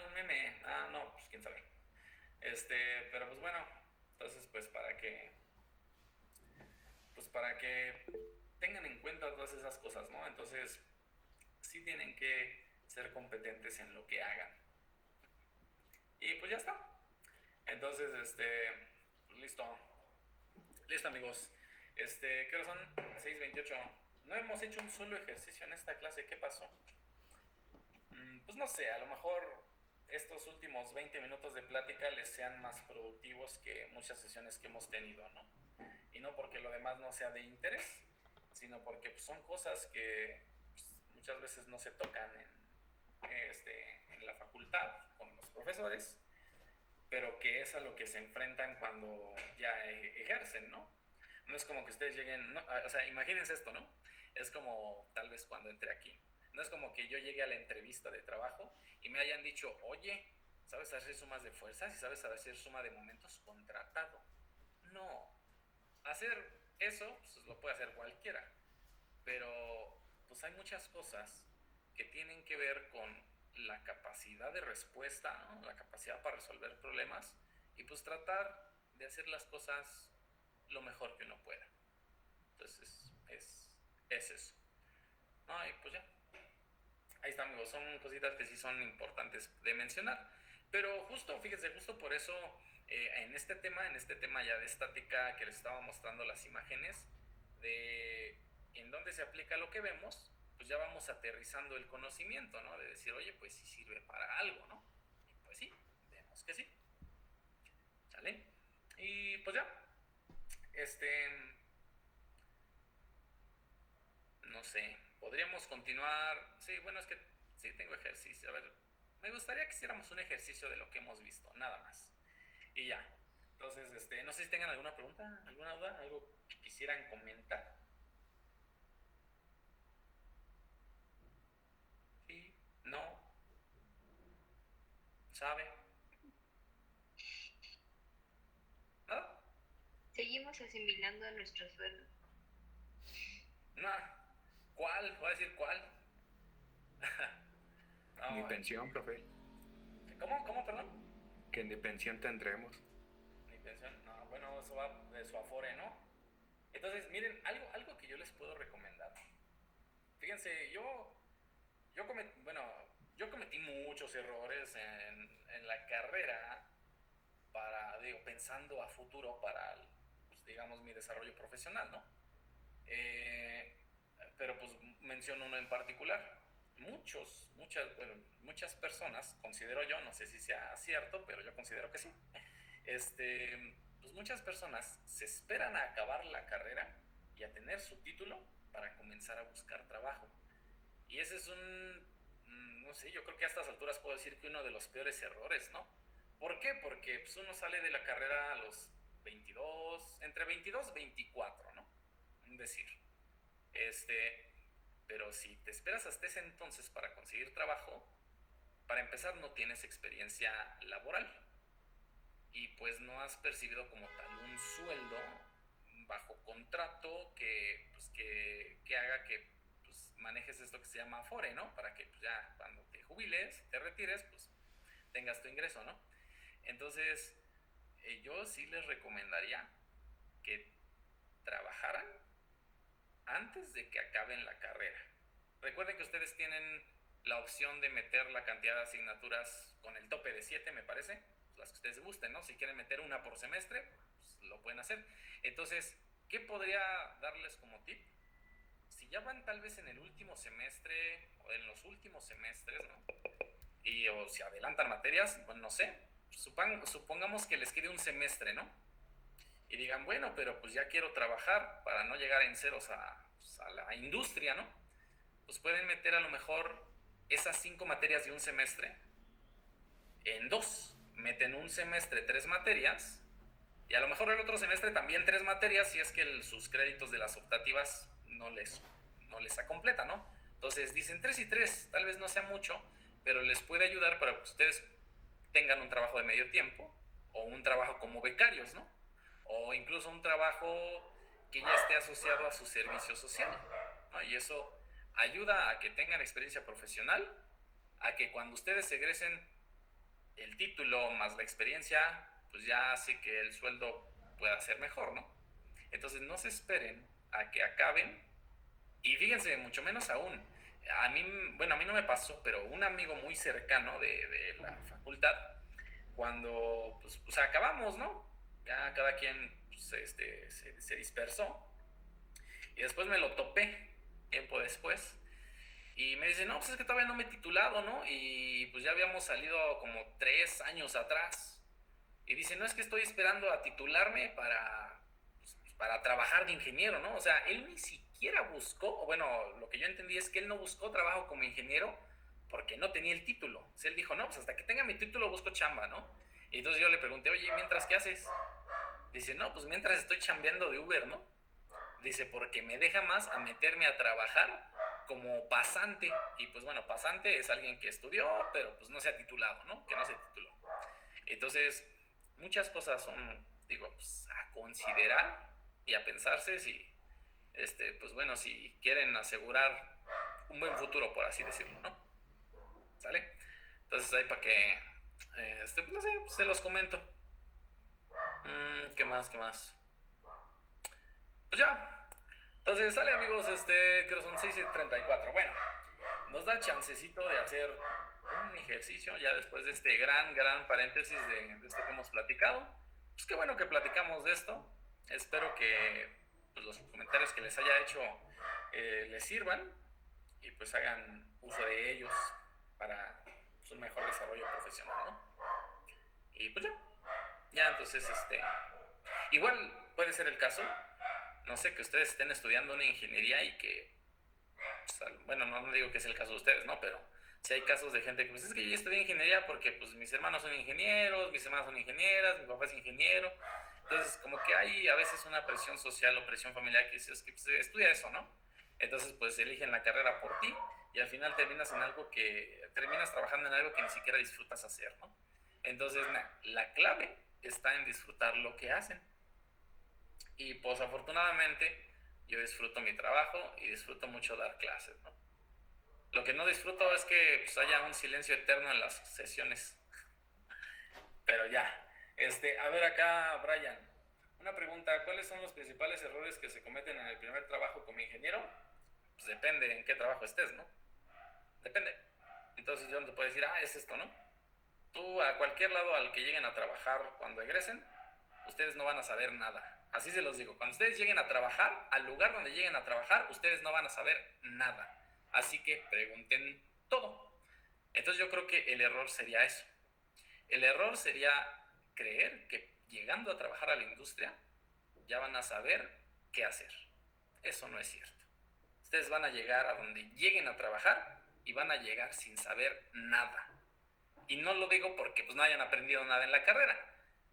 Un meme. No, pues quién sabe. Pero pues bueno, entonces pues para que tengan en cuenta todas esas cosas, ¿no? Entonces, sí tienen que ser competentes en lo que hagan. Y pues ya está. Entonces, pues listo. Listo, amigos. ¿Qué hora son? 6:28. No hemos hecho un solo ejercicio en esta clase. ¿Qué pasó? Pues no sé, a lo mejor estos últimos 20 minutos de plática les sean más productivos que muchas sesiones que hemos tenido, ¿no? Y no porque lo demás no sea de interés, sino porque pues, son cosas que pues, muchas veces no se tocan en la facultad con los profesores, pero que es a lo que se enfrentan cuando ya ejercen, ¿no? No es como que ustedes lleguen, no, o sea, imagínense esto, ¿no? Es como tal vez cuando entré aquí. No es como que yo llegue a la entrevista de trabajo y me hayan dicho, oye, ¿sabes hacer sumas de fuerzas y sabes hacer suma de momentos? Contratado. No. Hacer eso pues, lo puede hacer cualquiera. Pero pues hay muchas cosas que tienen que ver con la capacidad de respuesta, ¿no? La capacidad para resolver problemas y pues tratar de hacer las cosas lo mejor que uno pueda. Entonces es eso. No, y pues ya. Ahí está, amigos. Son cositas que sí son importantes de mencionar. Pero justo, fíjense, justo por eso en este tema ya de estática que les estaba mostrando las imágenes, de en dónde se aplica lo que vemos, pues ya vamos aterrizando el conocimiento, ¿no? De decir, oye, pues sí sirve para algo, ¿no? Y pues sí, vemos que sí. ¿Sale? Y pues ya, no sé, podríamos continuar. Sí, bueno, es que sí tengo ejercicio. A ver, me gustaría que hiciéramos un ejercicio de lo que hemos visto, nada más. Y ya. Entonces, no sé si tengan alguna pregunta, alguna duda, algo que quisieran comentar. Sí, no, sabe, nada, Seguimos asimilando a nuestro sueldo. nada. ¿Cuál? Voy a decir cuál. No, Ni pensión, profe. ¿Cómo, perdón? Que ni pensión tendremos. Ni pensión. No, bueno, eso va de su afore, ¿no? Entonces, miren, algo que yo les puedo recomendar. Fíjense, yo cometí muchos errores en la carrera pensando a futuro para, pues, digamos, mi desarrollo profesional, ¿no? Pero pues menciono uno en particular. Muchas personas, considero yo, no sé si sea cierto, pero yo considero que sí. Pues muchas personas se esperan a acabar la carrera y a tener su título para comenzar a buscar trabajo. Y ese es no sé, yo creo que a estas alturas puedo decir que uno de los peores errores, ¿no? ¿Por qué? Porque pues, uno sale de la carrera a los 22, entre 22 y 24, ¿no? Es decir, pero si te esperas hasta ese entonces para conseguir trabajo, para empezar no tienes experiencia laboral y pues no has percibido como tal un sueldo bajo contrato que haga que pues, manejes esto que se llama Afore, ¿no? Para que pues, ya cuando te jubiles, te retires, pues tengas tu ingreso, ¿no? Entonces, yo sí les recomendaría que trabajaran antes de que acaben la carrera. Recuerden que ustedes tienen la opción de meter la cantidad de asignaturas con el tope de 7, me parece, las que ustedes gusten, ¿no? Si quieren meter una por semestre, pues lo pueden hacer. Entonces, ¿qué podría darles como tip? Si ya van tal vez en el último semestre o en los últimos semestres, ¿no? O si adelantan materias, bueno, no sé, supongamos que les quede un semestre, ¿no? Y digan, bueno, pero pues ya quiero trabajar para no llegar en ceros a la industria, ¿no? Pues pueden meter a lo mejor esas 5 materias de un semestre en 2. Meten un semestre 3 materias y a lo mejor el otro semestre también 3 materias si es que sus créditos de las optativas no les acompletan, ¿no? Entonces dicen 3 y 3, tal vez no sea mucho, pero les puede ayudar para que ustedes tengan un trabajo de medio tiempo o un trabajo como becarios, ¿no? O incluso un trabajo que ya esté asociado a su servicio social, ¿no? Y eso ayuda a que tengan experiencia profesional, a que cuando ustedes egresen el título más la experiencia, pues ya hace que el sueldo pueda ser mejor, ¿no? Entonces no se esperen a que acaben y fíjense, mucho menos aún. A mí no me pasó, pero un amigo muy cercano de la facultad, cuando pues acabamos, ¿no? Ya cada quien pues, se dispersó Y después me lo topé, tiempo después. Y me dice, no, pues es que todavía no me he titulado, ¿no? Y pues ya habíamos salido como 3 años atrás. Y dice, no, es que estoy esperando a titularme para trabajar de ingeniero, ¿no? O sea, él ni siquiera buscó, o bueno, lo que yo entendí es que él no buscó trabajo como ingeniero porque no tenía el título. O sea, él dijo, no, pues hasta que tenga mi título busco chamba, ¿no? Y entonces yo le pregunté, oye, ¿mientras qué haces? Dice, no, pues mientras estoy chambeando de Uber, ¿no? Dice, porque me deja más a meterme a trabajar como pasante. Y pues bueno, pasante es alguien que estudió, pero pues no se ha titulado, ¿no? Que no se tituló. Entonces, muchas cosas son, digo, pues, a considerar y a pensarse si, pues bueno, si quieren asegurar un buen futuro, por así decirlo, ¿no? ¿Sale? Entonces ahí para que, pues no sé, pues, se los comento. ¿Qué más? Pues ya. Entonces sale, amigos, creo son 6:34. Bueno, nos da chancecito de hacer un ejercicio ya después de este gran paréntesis de esto que hemos platicado. Pues qué bueno que platicamos de esto. Espero que pues, los comentarios que les haya hecho les sirvan y pues hagan uso de ellos para pues, un mejor desarrollo profesional, ¿no? Y pues ya entonces igual puede ser el caso, no sé, que ustedes estén estudiando una ingeniería y que pues, bueno, no digo que es el caso de ustedes, ¿no? Pero si hay casos de gente que pues es que yo estudié ingeniería porque pues mis hermanos son ingenieros, mis hermanas son ingenieras, mi papá es ingeniero. Entonces como que hay a veces una presión social o presión familiar que dices que pues, estudia eso, ¿no? Entonces pues eligen la carrera por ti y al final terminas trabajando en algo que ni siquiera disfrutas hacer, ¿no? Entonces la clave está en disfrutar lo que hacen. Y pues afortunadamente yo disfruto mi trabajo y disfruto mucho dar clases, ¿no? Lo que no disfruto es que pues, haya un silencio eterno en las sesiones. Pero ya. A ver acá, Brian. Una pregunta, ¿cuáles son los principales errores que se cometen en el primer trabajo como ingeniero? Pues depende en qué trabajo estés, ¿no? Depende. Entonces yo no te puedo decir, es esto, ¿no? Tú a cualquier lado al que lleguen a trabajar cuando egresen, ustedes no van a saber nada. Así se los digo. Cuando ustedes lleguen a trabajar, al lugar donde lleguen a trabajar, ustedes no van a saber nada. Así que pregunten todo. Entonces yo creo que el error sería eso. El error sería creer que llegando a trabajar a la industria ya van a saber qué hacer. Eso no es cierto. Ustedes van a llegar a donde lleguen a trabajar y van a llegar sin saber nada. Y no lo digo porque pues, no hayan aprendido nada en la carrera,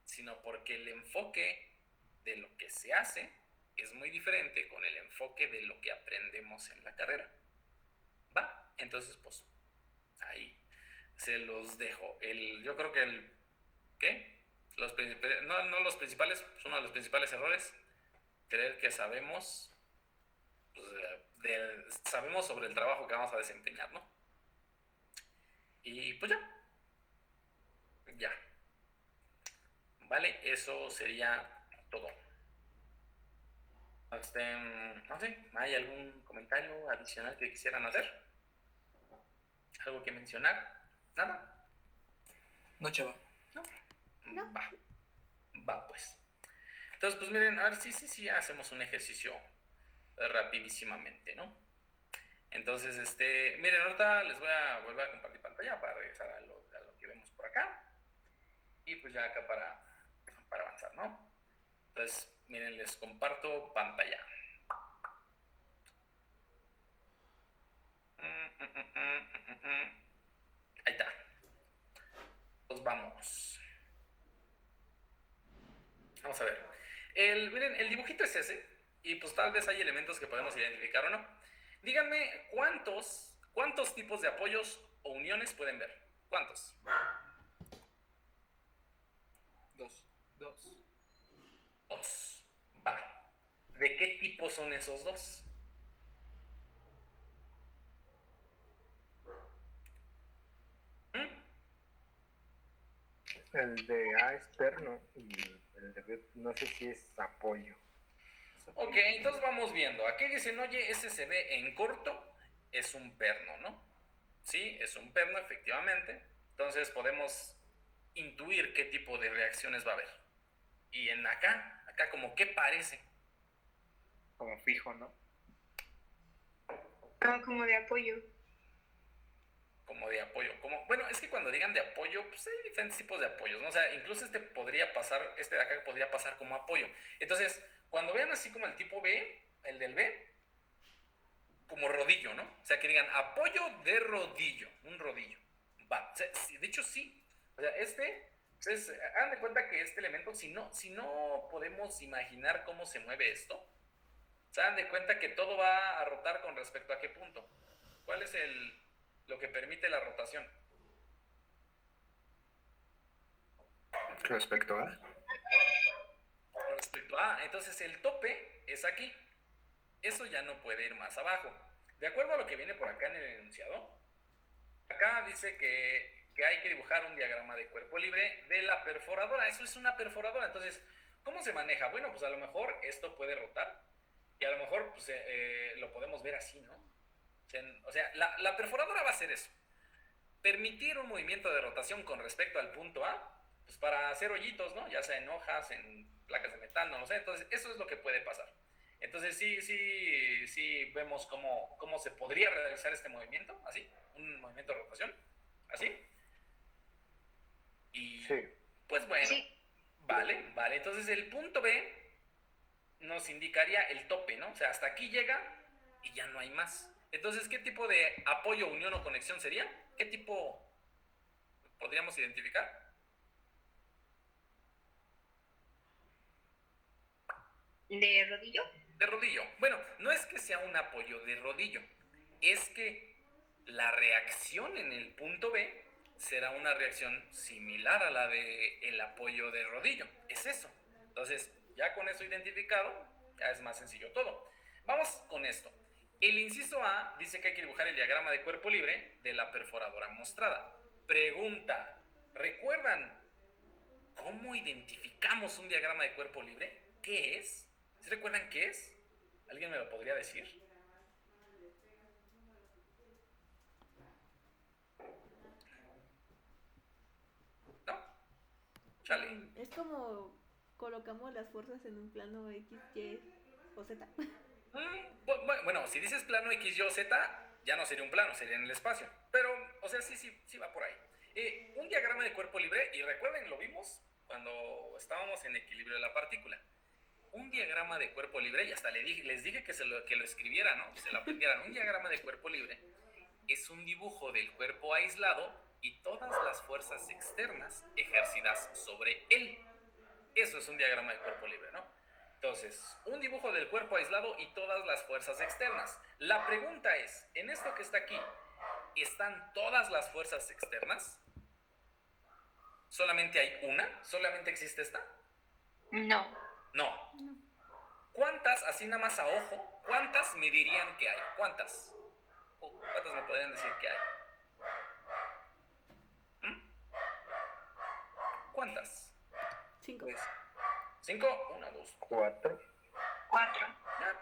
sino porque el enfoque de lo que se hace es muy diferente con el enfoque de lo que aprendemos en la carrera. ¿Va? Entonces, pues, ahí se los dejo. Yo creo que ¿qué? No los principales, pues uno de los principales errores, creer que sabemos, pues, sabemos sobre el trabajo que vamos a desempeñar, ¿no? Y pues ya. Vale, eso sería todo. No sé, ¿hay algún comentario adicional que quisieran hacer? ¿Algo que mencionar? ¿Nada? No, chava. No. Va pues. Entonces, pues miren, a ver, sí, hacemos un ejercicio rapidísimamente, ¿no? Entonces, miren, ahorita les voy a volver a compartir pantalla para regresar a lo que vemos por acá. Y pues ya acá para avanzar, ¿no? Entonces, miren, les comparto pantalla. Ahí está. Pues vamos. Vamos a ver. Miren, el dibujito es ese. Y pues tal vez hay elementos que podemos identificar o no. Díganme, ¿cuántos tipos de apoyos o uniones pueden ver? ¿Cuántos? Dos. Dos. Va. ¿De qué tipo son esos dos? El de A es perno y el de B no sé si es apoyo. Ok, entonces vamos viendo. Aquí dicen, oye, ese se ve en corto, es un perno, ¿no? Sí, es un perno, efectivamente. Entonces podemos intuir qué tipo de reacciones va a haber. Y en acá como, ¿qué parece? Como fijo, ¿no? Como de apoyo. Como de apoyo. Bueno, es que cuando digan de apoyo, pues hay diferentes tipos de apoyos, ¿no? O sea, incluso este de acá podría pasar como apoyo. Entonces, cuando vean así como el tipo B, el del B, como rodillo, ¿no? O sea, que digan apoyo de rodillo, un rodillo. Va, o sea, de hecho sí. O sea, entonces, hagan de cuenta que este elemento, si no podemos imaginar cómo se mueve esto, se dan de cuenta que todo va a rotar con respecto a qué punto. ¿Cuál es lo que permite la rotación? Respecto a. Respecto a, entonces el tope es aquí. Eso ya no puede ir más abajo. De acuerdo a lo que viene por acá en el enunciado, acá dice que hay que dibujar un diagrama de cuerpo libre de la perforadora. Eso es una perforadora. Entonces, ¿cómo se maneja? Bueno, pues a lo mejor esto puede rotar y a lo mejor pues, lo podemos ver así, ¿no? O sea, la perforadora va a hacer eso. Permitir un movimiento de rotación con respecto al punto A, pues para hacer hoyitos, ¿no? Ya sea en hojas, en placas de metal, no lo sé. Entonces, eso es lo que puede pasar. Entonces, sí vemos cómo se podría realizar este movimiento, así, un movimiento de rotación, así. Y, Sí. pues bueno, Sí. vale. Entonces, el punto B nos indicaría el tope, ¿no? O sea, hasta aquí llega y ya no hay más. Entonces, ¿qué tipo de apoyo, unión o conexión sería? ¿Qué tipo podríamos identificar? ¿De rodillo? De rodillo. Bueno, no es que sea un apoyo de rodillo, es que la reacción en el punto B será una reacción similar a la del apoyo de rodillo. Es eso. Entonces, ya con eso identificado, ya es más sencillo todo. Vamos con esto. El inciso A dice que hay que dibujar el diagrama de cuerpo libre de la perforadora mostrada. Pregunta, ¿recuerdan cómo identificamos un diagrama de cuerpo libre? ¿Qué es? ¿Sí recuerdan qué es? ¿Alguien me lo podría decir? ¿No? Chale. Es como colocamos las fuerzas en un plano X, Y o Z. Bueno, si dices plano X, Y o Z, ya no sería un plano, sería en el espacio. Pero, o sea, sí va por ahí. Un diagrama de cuerpo libre, y recuerden, lo vimos cuando estábamos en equilibrio de la partícula. Un diagrama de cuerpo libre, y hasta les dije que lo escribieran, ¿no? Que se lo aprendieran. Un diagrama de cuerpo libre es un dibujo del cuerpo aislado y todas las fuerzas externas ejercidas sobre él. Eso es un diagrama de cuerpo libre, ¿no? Entonces, un dibujo del cuerpo aislado y todas las fuerzas externas. La pregunta es, en esto que está aquí, ¿están todas las fuerzas externas? ¿Solamente hay una? ¿Solamente existe esta? No. No. ¿Cuántas, así nada más a ojo, cuántas me dirían que hay? ¿Cuántas? ¿Cuántas me podrían decir que hay? ¿Cuántas? 5. Pues, 5, 1, 2, 4. 4.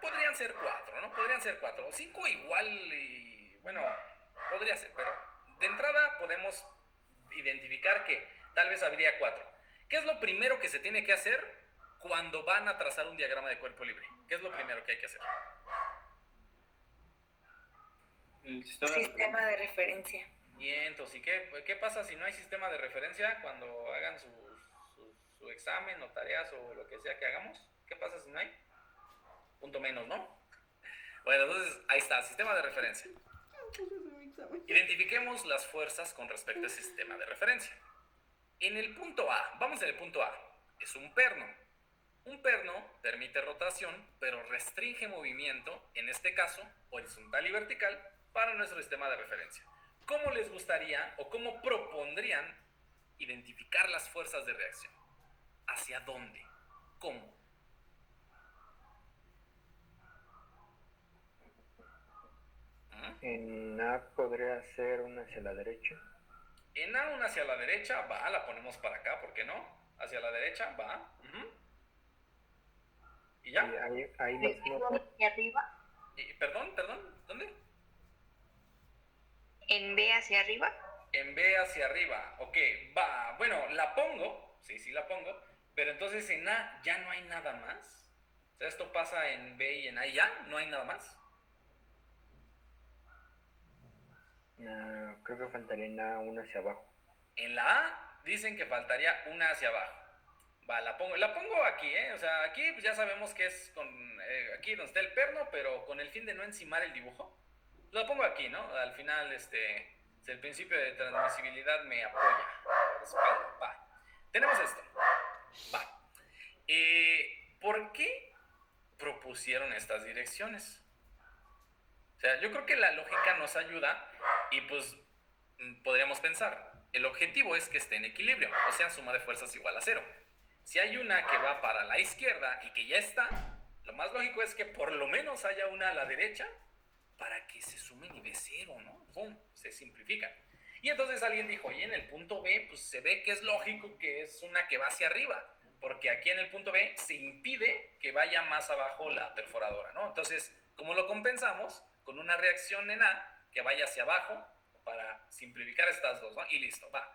podrían ser 4, ¿no? Podrían ser 4. 5 igual y, bueno, podría ser, pero de entrada podemos identificar que tal vez habría 4. ¿Qué es lo primero que se tiene que hacer cuando van a trazar un diagrama de cuerpo libre? ¿Qué es lo primero que hay que hacer? el Sistema de referencia. Bien, entonces, ¿y qué pasa si no hay sistema de referencia cuando hagan su examen o tareas o lo que sea que hagamos? ¿Qué pasa si no hay? Punto menos, ¿no? Bueno, entonces ahí está, sistema de referencia. Identifiquemos las fuerzas con respecto a ese sistema de referencia. En el punto A, vamos en el punto A, es un perno. Un perno permite rotación, pero restringe movimiento, en este caso, horizontal y vertical, para nuestro sistema de referencia. ¿Cómo les gustaría o cómo propondrían identificar las fuerzas de reacción? ¿Hacia dónde? ¿Cómo? En A podría ser una hacia la derecha. En A, una hacia la derecha, va, la ponemos para acá, ¿por qué no? Hacia la derecha, va. ¿Y ya? Y ahí mismo. ¿Hacia arriba? Perdón, ¿dónde? ¿En B hacia arriba? En B hacia arriba, ok, va, bueno, la pongo, sí la pongo, pero entonces en A ya no hay nada más. O sea, esto pasa en B y en A y ya no hay nada más. Creo que faltaría en A una hacia abajo. En la A dicen que faltaría una hacia abajo. Va, la pongo aquí, ¿eh? O sea, aquí pues ya sabemos que es con aquí donde está el perno, pero con el fin de no encimar el dibujo. La pongo aquí, ¿no? Al final, el principio de transmisibilidad me apoya. Respalda, va. Tenemos esto. Va. ¿Por qué propusieron estas direcciones? O sea, yo creo que la lógica nos ayuda y pues podríamos pensar, el objetivo es que esté en equilibrio, o sea, suma de fuerzas igual a 0. Si hay una que va para la izquierda y que ya está, lo más lógico es que por lo menos haya una a la derecha para que se sumen y de 0, ¿no? ¡Pum! Se simplifica. Y entonces alguien dijo, oye, en el punto B, pues se ve que es lógico que es una que va hacia arriba, porque aquí en el punto B se impide que vaya más abajo la perforadora, ¿no? Entonces, ¿cómo lo compensamos? Con una reacción en A que vaya hacia abajo para simplificar estas dos, ¿no? Y listo, va.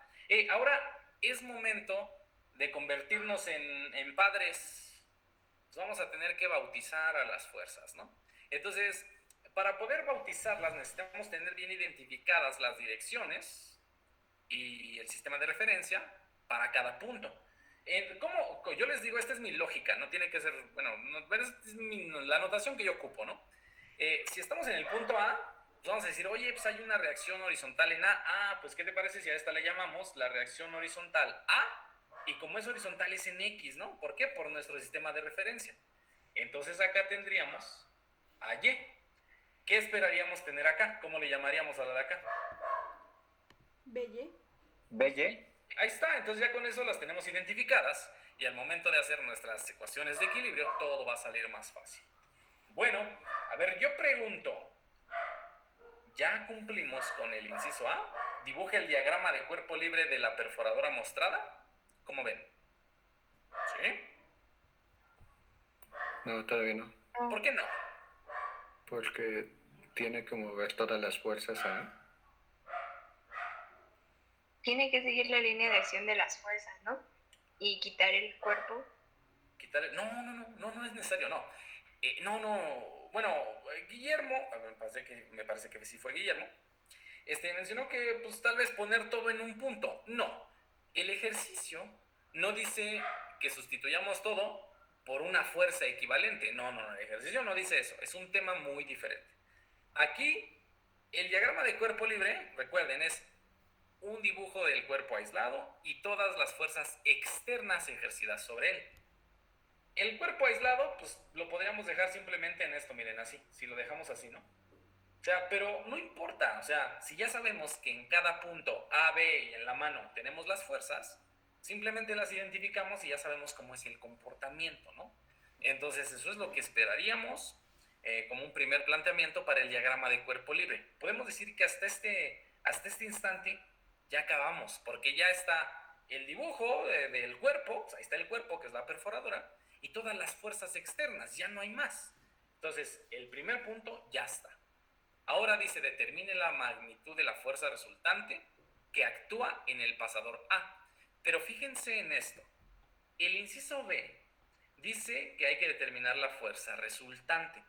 Ahora es momento de convertirnos en padres. Pues vamos a tener que bautizar a las fuerzas, ¿no? Entonces, para poder bautizarlas necesitamos tener bien identificadas las direcciones y el sistema de referencia para cada punto. ¿Cómo? Yo les digo, esta es mi lógica, no tiene que ser, bueno, es la anotación que yo ocupo, ¿no? Si estamos en el punto A, pues vamos a decir, oye, pues hay una reacción horizontal en A. Pues ¿qué te parece si a esta le llamamos la reacción horizontal A? Y como es horizontal es en X, ¿no? ¿Por qué? Por nuestro sistema de referencia. Entonces acá tendríamos a Y. ¿Qué esperaríamos tener acá? ¿Cómo le llamaríamos a la de acá? BY. BY. Ahí está, entonces ya con eso las tenemos identificadas y al momento de hacer nuestras ecuaciones de equilibrio todo va a salir más fácil. Bueno, a ver, yo pregunto, ¿ya cumplimos con el inciso A? Dibuje el diagrama de cuerpo libre de la perforadora mostrada. ¿Cómo ven? ¿Sí? No, todavía no. ¿Por qué no? Porque tiene que mover todas las fuerzas ahí. Tiene que seguir la línea de acción de las fuerzas, ¿no? Y quitar el cuerpo. Quitarle. No es necesario, no. Bueno, Guillermo, me parece que sí fue Guillermo, mencionó que pues tal vez poner todo en un punto. No, el ejercicio no dice que sustituyamos todo por una fuerza equivalente. No, el ejercicio no dice eso, es un tema muy diferente. Aquí, el diagrama de cuerpo libre, recuerden, es un dibujo del cuerpo aislado y todas las fuerzas externas ejercidas sobre él. El cuerpo aislado, pues lo podríamos dejar simplemente en esto, miren, así, si lo dejamos así, ¿no? O sea, pero no importa, o sea, si ya sabemos que en cada punto A, B y en la mano tenemos las fuerzas, simplemente las identificamos y ya sabemos cómo es el comportamiento, ¿no? Entonces eso es lo que esperaríamos como un primer planteamiento para el diagrama de cuerpo libre. Podemos decir que hasta este instante ya acabamos, porque ya está el dibujo del cuerpo, o sea, ahí está el cuerpo que es la perforadora, y todas las fuerzas externas, ya no hay más. Entonces, el primer punto ya está. Ahora dice, determine la magnitud de la fuerza resultante que actúa en el pasador A. Pero fíjense en esto. El inciso B dice que hay que determinar la fuerza resultante,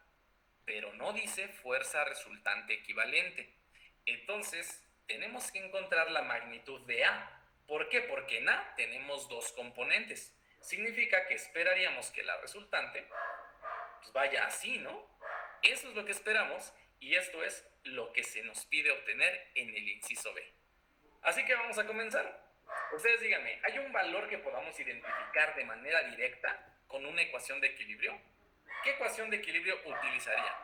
pero no dice fuerza resultante equivalente. Entonces, tenemos que encontrar la magnitud de A. ¿Por qué? Porque en A tenemos dos componentes. Significa que esperaríamos que la resultante pues vaya así, ¿no? Eso es lo que esperamos y esto es lo que se nos pide obtener en el inciso B. Así que vamos a comenzar. Ustedes díganme, ¿hay un valor que podamos identificar de manera directa con una ecuación de equilibrio? ¿Qué ecuación de equilibrio utilizaría?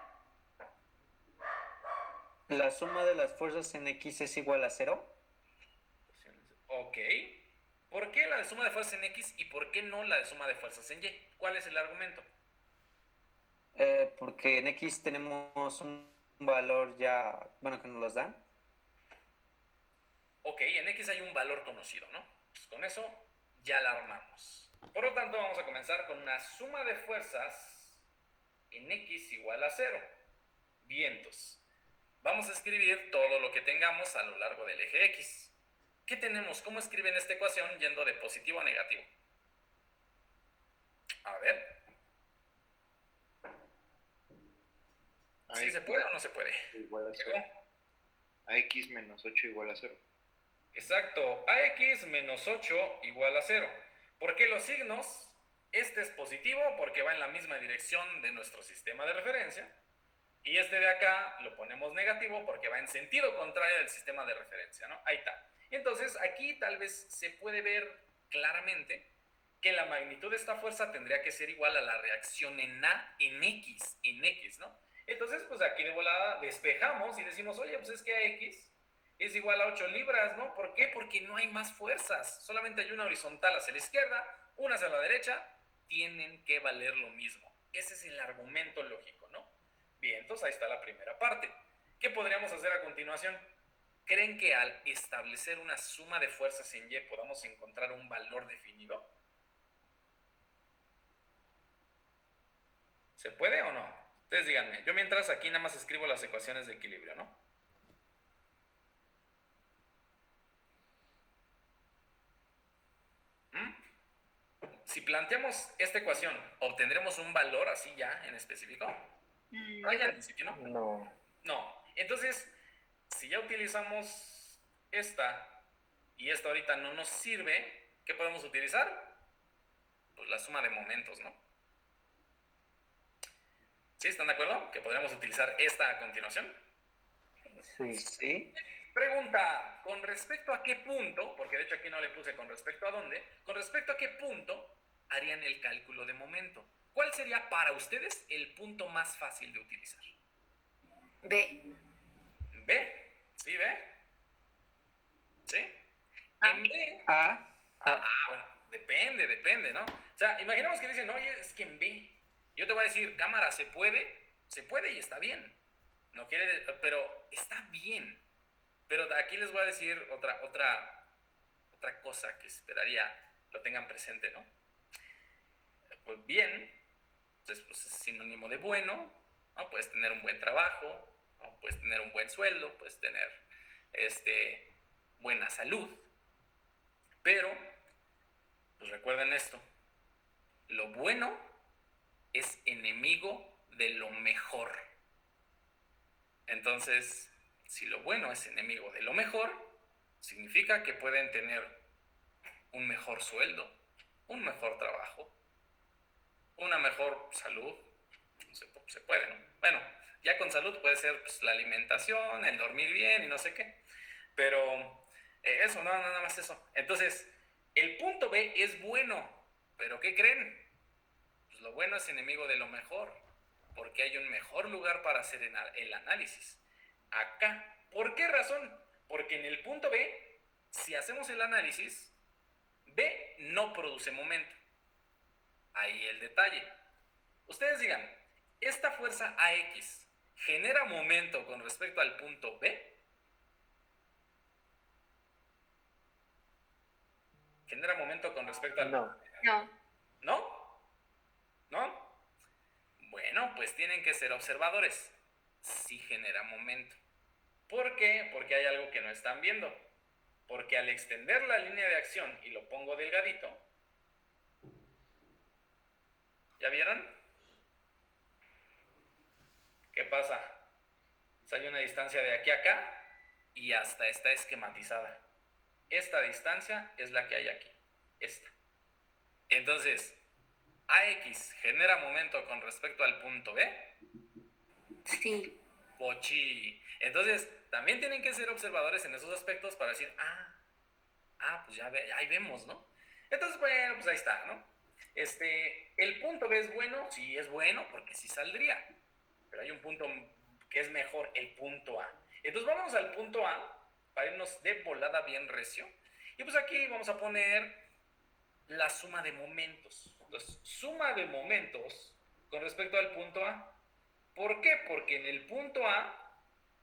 La suma de las fuerzas en X es igual a 0. Ok. ¿Por qué la de suma de fuerzas en X y por qué no la de suma de fuerzas en Y? ¿Cuál es el argumento? Porque en X tenemos un valor ya, bueno, que nos los dan. Ok, en X hay un valor conocido, ¿no? Pues con eso ya la armamos. Por lo tanto, vamos a comenzar con una suma de fuerzas en X igual a 0. Vientos. Vamos a escribir todo lo que tengamos a lo largo del eje X. ¿Qué tenemos? ¿Cómo escriben esta ecuación yendo de positivo a negativo? A ver. ¿Sí se puede o no se puede? Igual a 0. ¿Llegó? AX menos 8 igual a 0. Exacto, AX menos 8 igual a 0. ¿Por qué los signos? Este es positivo porque va en la misma dirección de nuestro sistema de referencia. Y este de acá lo ponemos negativo porque va en sentido contrario del sistema de referencia, ¿no? Ahí está. Entonces, aquí tal vez se puede ver claramente que la magnitud de esta fuerza tendría que ser igual a la reacción en A en X, ¿no? Entonces, pues aquí de volada despejamos y decimos, oye, pues es que AX es igual a 8 libras, ¿no? ¿Por qué? Porque no hay más fuerzas. Solamente hay una horizontal hacia la izquierda, una hacia la derecha. Tienen que valer lo mismo. Ese es el argumento lógico, ¿no? Bien, entonces ahí está la primera parte. ¿Qué podríamos hacer a continuación? ¿Creen que al establecer una suma de fuerzas en Y podamos encontrar un valor definido? ¿Se puede o no? Ustedes díganme. Yo mientras aquí nada más escribo las ecuaciones de equilibrio, ¿no? Si planteamos esta ecuación, ¿obtendremos un valor así ya en específico? Yo En principio, ¿no? No. No. Entonces, si ya utilizamos esta y esta ahorita no nos sirve, ¿qué podemos utilizar? Pues la suma de momentos, ¿no? ¿Sí? ¿Están de acuerdo? Que podríamos utilizar esta a continuación. Sí. ¿Sí? Pregunta, ¿con respecto a qué punto, porque de hecho aquí no le puse con respecto a dónde, con respecto a qué punto harían el cálculo de momento? ¿Cuál sería para ustedes el punto más fácil de utilizar? B. ¿B? ¿Sí, B? ¿Sí? A. En B, bueno, depende, ¿no? O sea, imaginemos que dicen, oye, es que en B, yo te voy a decir, cámara, se puede y está bien. No quiere, pero está bien. Pero aquí les voy a decir otra cosa que esperaría lo tengan presente, ¿no? Pues bien, entonces pues es sinónimo de bueno, ¿no? Puedes tener un buen trabajo, ¿no? Puedes tener un buen sueldo, puedes tener buena salud, pero pues recuerden esto, lo bueno es enemigo de lo mejor. Entonces, si lo bueno es enemigo de lo mejor, significa que pueden tener un mejor sueldo, un mejor trabajo, una mejor salud. Se puede, ¿no? Bueno, ya con salud puede ser pues, la alimentación, el dormir bien y no sé qué. Pero eso, no, nada más eso. Entonces, el punto B es bueno, pero ¿qué creen? Pues lo bueno es enemigo de lo mejor, porque hay un mejor lugar para hacer el análisis. Acá. ¿Por qué razón? Porque en el punto B, si hacemos el análisis, B no produce momento. Ahí el detalle. Ustedes digan, ¿esta fuerza AX genera momento con respecto al punto B? ¿Genera momento con respecto al...? No. No. ¿No? ¿No? Bueno, pues tienen que ser observadores. Sí genera momento. ¿Por qué? Porque hay algo que no están viendo. Porque al extender la línea de acción y lo pongo delgadito, ¿ya vieron? ¿Qué pasa? Pues hay una distancia de aquí a acá y hasta está esquematizada. Esta distancia es la que hay aquí. Esta. Entonces, AX genera momento con respecto al punto B. Sí. Pochi. Entonces, también tienen que ser observadores en esos aspectos para decir, pues ya ahí vemos, ¿no? Entonces, bueno, pues ahí está, ¿no? ¿El punto B es bueno? Sí, es bueno, porque sí saldría. Pero hay un punto que es mejor, el punto A. Entonces, vámonos al punto A para irnos de volada bien recio. Y pues aquí vamos a poner la suma de momentos. Entonces, suma de momentos con respecto al punto A. ¿Por qué? Porque en el punto A,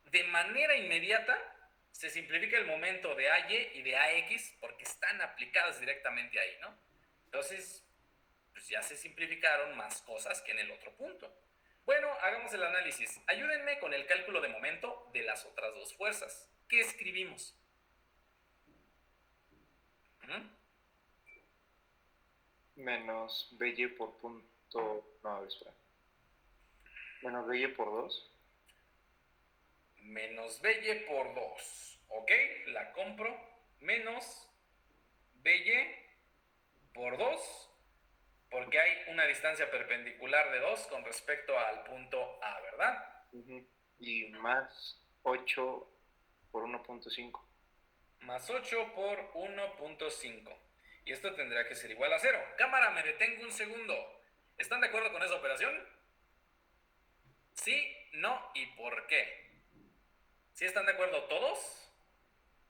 de manera inmediata, se simplifica el momento de AY y de AX porque están aplicadas directamente ahí, ¿no? Entonces, pues ya se simplificaron más cosas que en el otro punto. Bueno, hagamos el análisis. Ayúdenme con el cálculo de momento de las otras dos fuerzas. ¿Qué escribimos? Menos BY por punto... No, a ver, espera. Menos BY por 2. menos BY por 2. ¿Ok? La compro. Menos BY por 2. Porque hay una distancia perpendicular de 2 con respecto al punto A, ¿verdad? Y más 8 por 1.5. Más 8 por 1.5. Y esto tendrá que ser igual a 0. Cámara, me detengo un segundo. ¿Están de acuerdo con esa operación? Sí, no y por qué. ¿Sí están de acuerdo todos?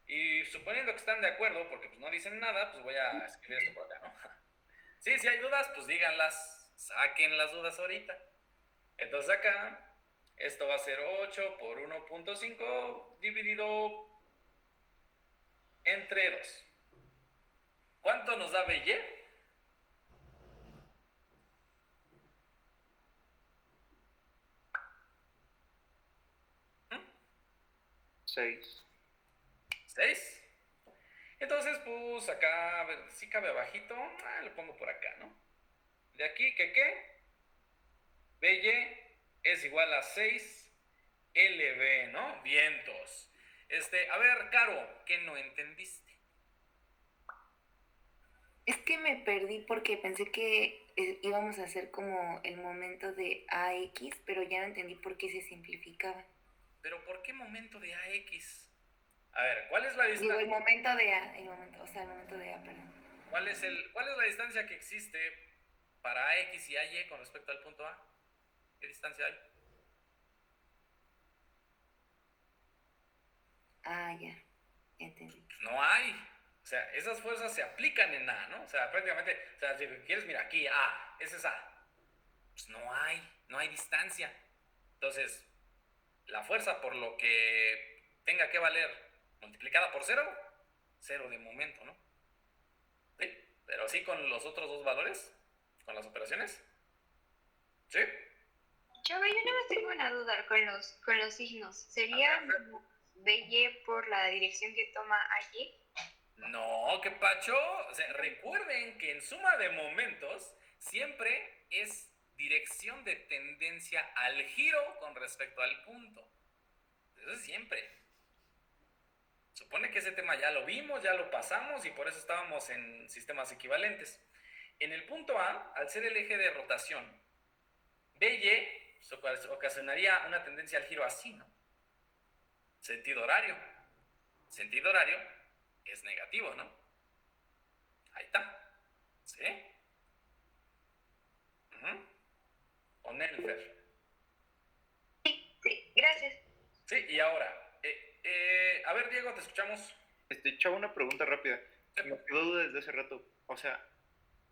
Y suponiendo que están de acuerdo, porque pues no dicen nada, pues voy a escribir esto por acá, ¿no? Sí, si hay dudas, pues díganlas. Saquen las dudas ahorita. Entonces acá, esto va a ser 8 por 1.5 dividido entre 2. ¿Cuánto nos da BY? ¿Mm? 6. 6. Entonces, pues acá, a ver, si cabe abajito, lo pongo por acá, ¿no? De aquí, ¿qué? BY es igual a 6 LB, ¿no? Vientos. A ver, Caro, ¿qué no entendiste? Es que me perdí porque pensé que íbamos a hacer como el momento de AX, pero ya no entendí por qué se simplificaba. ¿Pero por qué momento de AX? A ver, ¿cuál es la Digo, distancia? el momento de A, el momento de A, perdón. ¿Cuál es la distancia que existe para AX y AY con respecto al punto A? ¿Qué distancia hay? Ah, ya entendí. No hay. O sea, esas fuerzas se aplican en A, ¿no? O sea, prácticamente, o sea, si quieres, mira, aquí A, ese es A. Pues no hay distancia. Entonces, la fuerza por lo que tenga que valer multiplicada por 0, 0 de momento, ¿no? ¿Sí? Pero sí con los otros dos valores, con las operaciones. ¿Sí? Chava, yo nada más tengo una duda con los signos. ¿Sería BY por la dirección que toma AY? No, qué pacho. O sea, recuerden que en suma de momentos siempre es dirección de tendencia al giro con respecto al punto. Eso es siempre. Supone que ese tema ya lo vimos, ya lo pasamos y por eso estábamos en sistemas equivalentes. En el punto A, al ser el eje de rotación, BY ocasionaría una tendencia al giro así, ¿no? Sentido horario. Sentido horario es negativo, ¿no? Ahí está. ¿Sí? Con el Fer. Sí, gracias. Sí, y ahora, a ver, Diego, te escuchamos. Chavo, una pregunta rápida. Me quedó duda desde hace rato. O sea,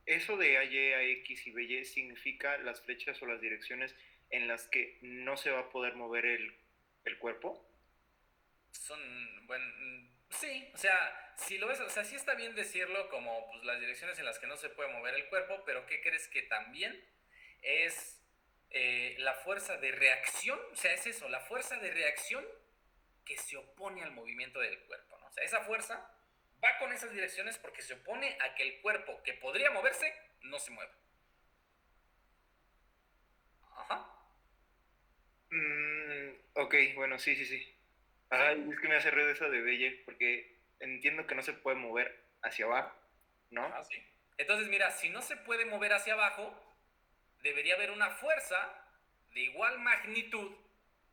¿eso de AY, AX y BY significa las flechas o las direcciones en las que no se va a poder mover el cuerpo? Sí, o sea, si lo ves, o sea, sí está bien decirlo como pues, las direcciones en las que no se puede mover el cuerpo, pero ¿qué crees que también es la fuerza de reacción? O sea, es eso, la fuerza de reacción que se opone al movimiento del cuerpo, ¿no? O sea, esa fuerza va con esas direcciones porque se opone a que el cuerpo que podría moverse no se mueva. Ajá. Ok, bueno, sí. Ay, es que me hace ruido eso de BY porque entiendo que no se puede mover hacia abajo, ¿no? Ajá, sí. Entonces, mira, si no se puede mover hacia abajo, debería haber una fuerza de igual magnitud,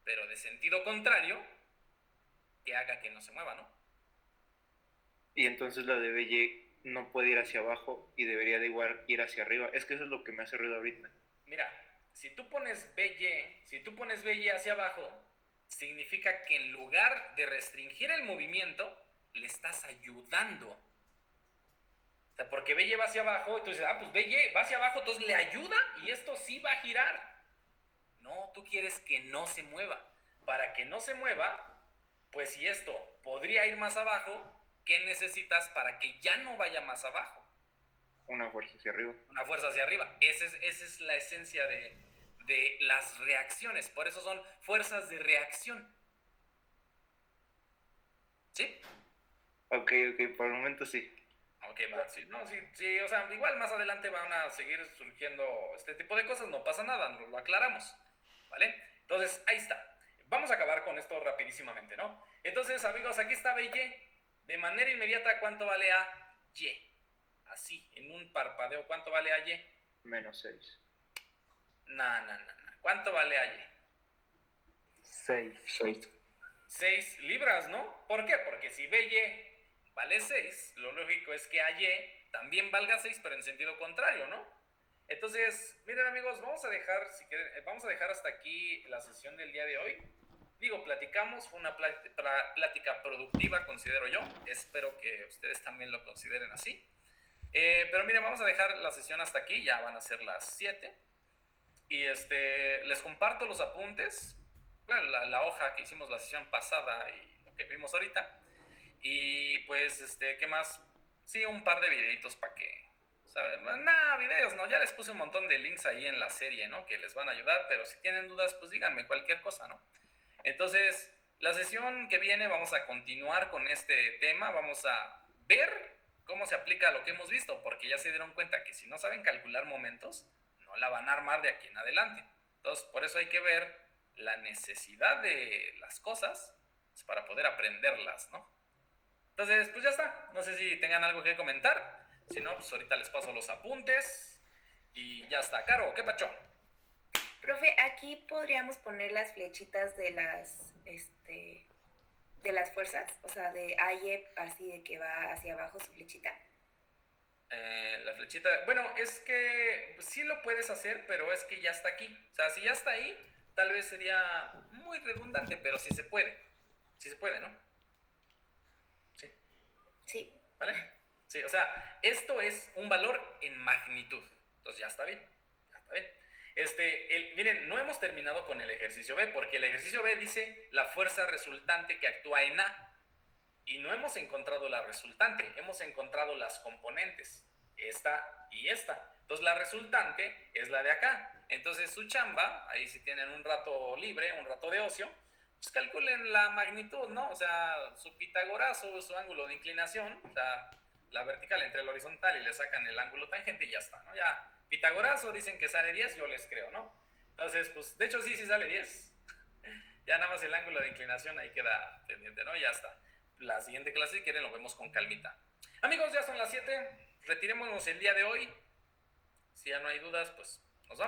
pero de sentido contrario, que haga que no se mueva, ¿no? Y entonces la de BY no puede ir hacia abajo y debería de igual ir hacia arriba. Es que eso es lo que me hace ruido ahorita. Mira, si tú pones BY hacia abajo, significa que en lugar de restringir el movimiento, le estás ayudando. O sea, porque BY va hacia abajo, y tú dices, pues BY va hacia abajo, entonces le ayuda y esto sí va a girar. No, tú quieres que no se mueva. Para que no se mueva, pues si esto podría ir más abajo, ¿qué necesitas para que ya no vaya más abajo? Una fuerza hacia arriba. Una fuerza hacia arriba. Esa es la esencia de las reacciones. Por eso son fuerzas de reacción. ¿Sí? Ok, por el momento sí. Ok, va. Sí, no, sí, o sea, igual más adelante van a seguir surgiendo este tipo de cosas. No pasa nada, nos lo aclaramos. ¿Vale? Entonces, ahí está. vamos a acabar con esto rapidísimamente, ¿no? Entonces, amigos, aquí está BY. De manera inmediata, ¿cuánto vale a Y? Así, en un parpadeo, ¿cuánto vale a Y? -6. No. ¿Cuánto vale a Y? 6. 6 libras, ¿no? ¿Por qué? Porque si BY vale 6, lo lógico es que AY también valga 6, pero en sentido contrario, ¿no? Entonces, miren amigos, vamos a dejar, si quieren, vamos a dejar hasta aquí la sesión del día de hoy. Digo, platicamos, fue una plática productiva, considero yo. Espero que ustedes también lo consideren así. Pero miren, vamos a dejar la sesión hasta aquí, ya van a ser las 7. Y les comparto los apuntes, bueno, la hoja que hicimos la sesión pasada y lo que vimos ahorita. Y pues, ¿qué más? Sí, un par de videitos para que, ¿saben? Nada, videos, ¿no? Ya les puse un montón de links ahí en la serie, ¿no? Que les van a ayudar, pero si tienen dudas, pues díganme cualquier cosa, ¿no? Entonces, la sesión que viene vamos a continuar con este tema, vamos a ver cómo se aplica lo que hemos visto, porque ya se dieron cuenta que si no saben calcular momentos, no la van a armar de aquí en adelante. Entonces, por eso hay que ver la necesidad de las cosas pues, para poder aprenderlas, ¿no? Entonces, pues ya está. No sé si tengan algo que comentar. Si no, pues ahorita les paso los apuntes y ya está. Caro, ¿qué pacho? Profe, aquí podríamos poner las flechitas de las fuerzas, o sea, de AY, así de que va hacia abajo su flechita. La flechita, bueno, es que sí lo puedes hacer, pero es que ya está aquí. O sea, si ya está ahí, tal vez sería muy redundante, pero sí se puede. Sí se puede, ¿no? Sí. Sí. ¿Vale? Sí, o sea, esto es un valor en magnitud. Entonces ya está bien. Ya está bien. Miren, no hemos terminado con el ejercicio B, porque el ejercicio B dice la fuerza resultante que actúa en A. Y no hemos encontrado la resultante, hemos encontrado las componentes, esta y esta. Entonces la resultante es la de acá. Entonces su chamba, ahí si tienen un rato libre, un rato de ocio, pues calculen la magnitud, ¿no? O sea, su pitagorazo, su ángulo de inclinación, o sea, la vertical entre el horizontal y le sacan el ángulo tangente y ya está, ¿no? Ya, pitagorazo dicen que sale 10, yo les creo, ¿no? Entonces, pues, de hecho sí sale 10. Ya nada más el ángulo de inclinación ahí queda pendiente, ¿no? Ya está. La siguiente clase, si quieren, lo vemos con calmita. Amigos, ya son las 7. Retirémonos el día de hoy. Si ya no hay dudas, pues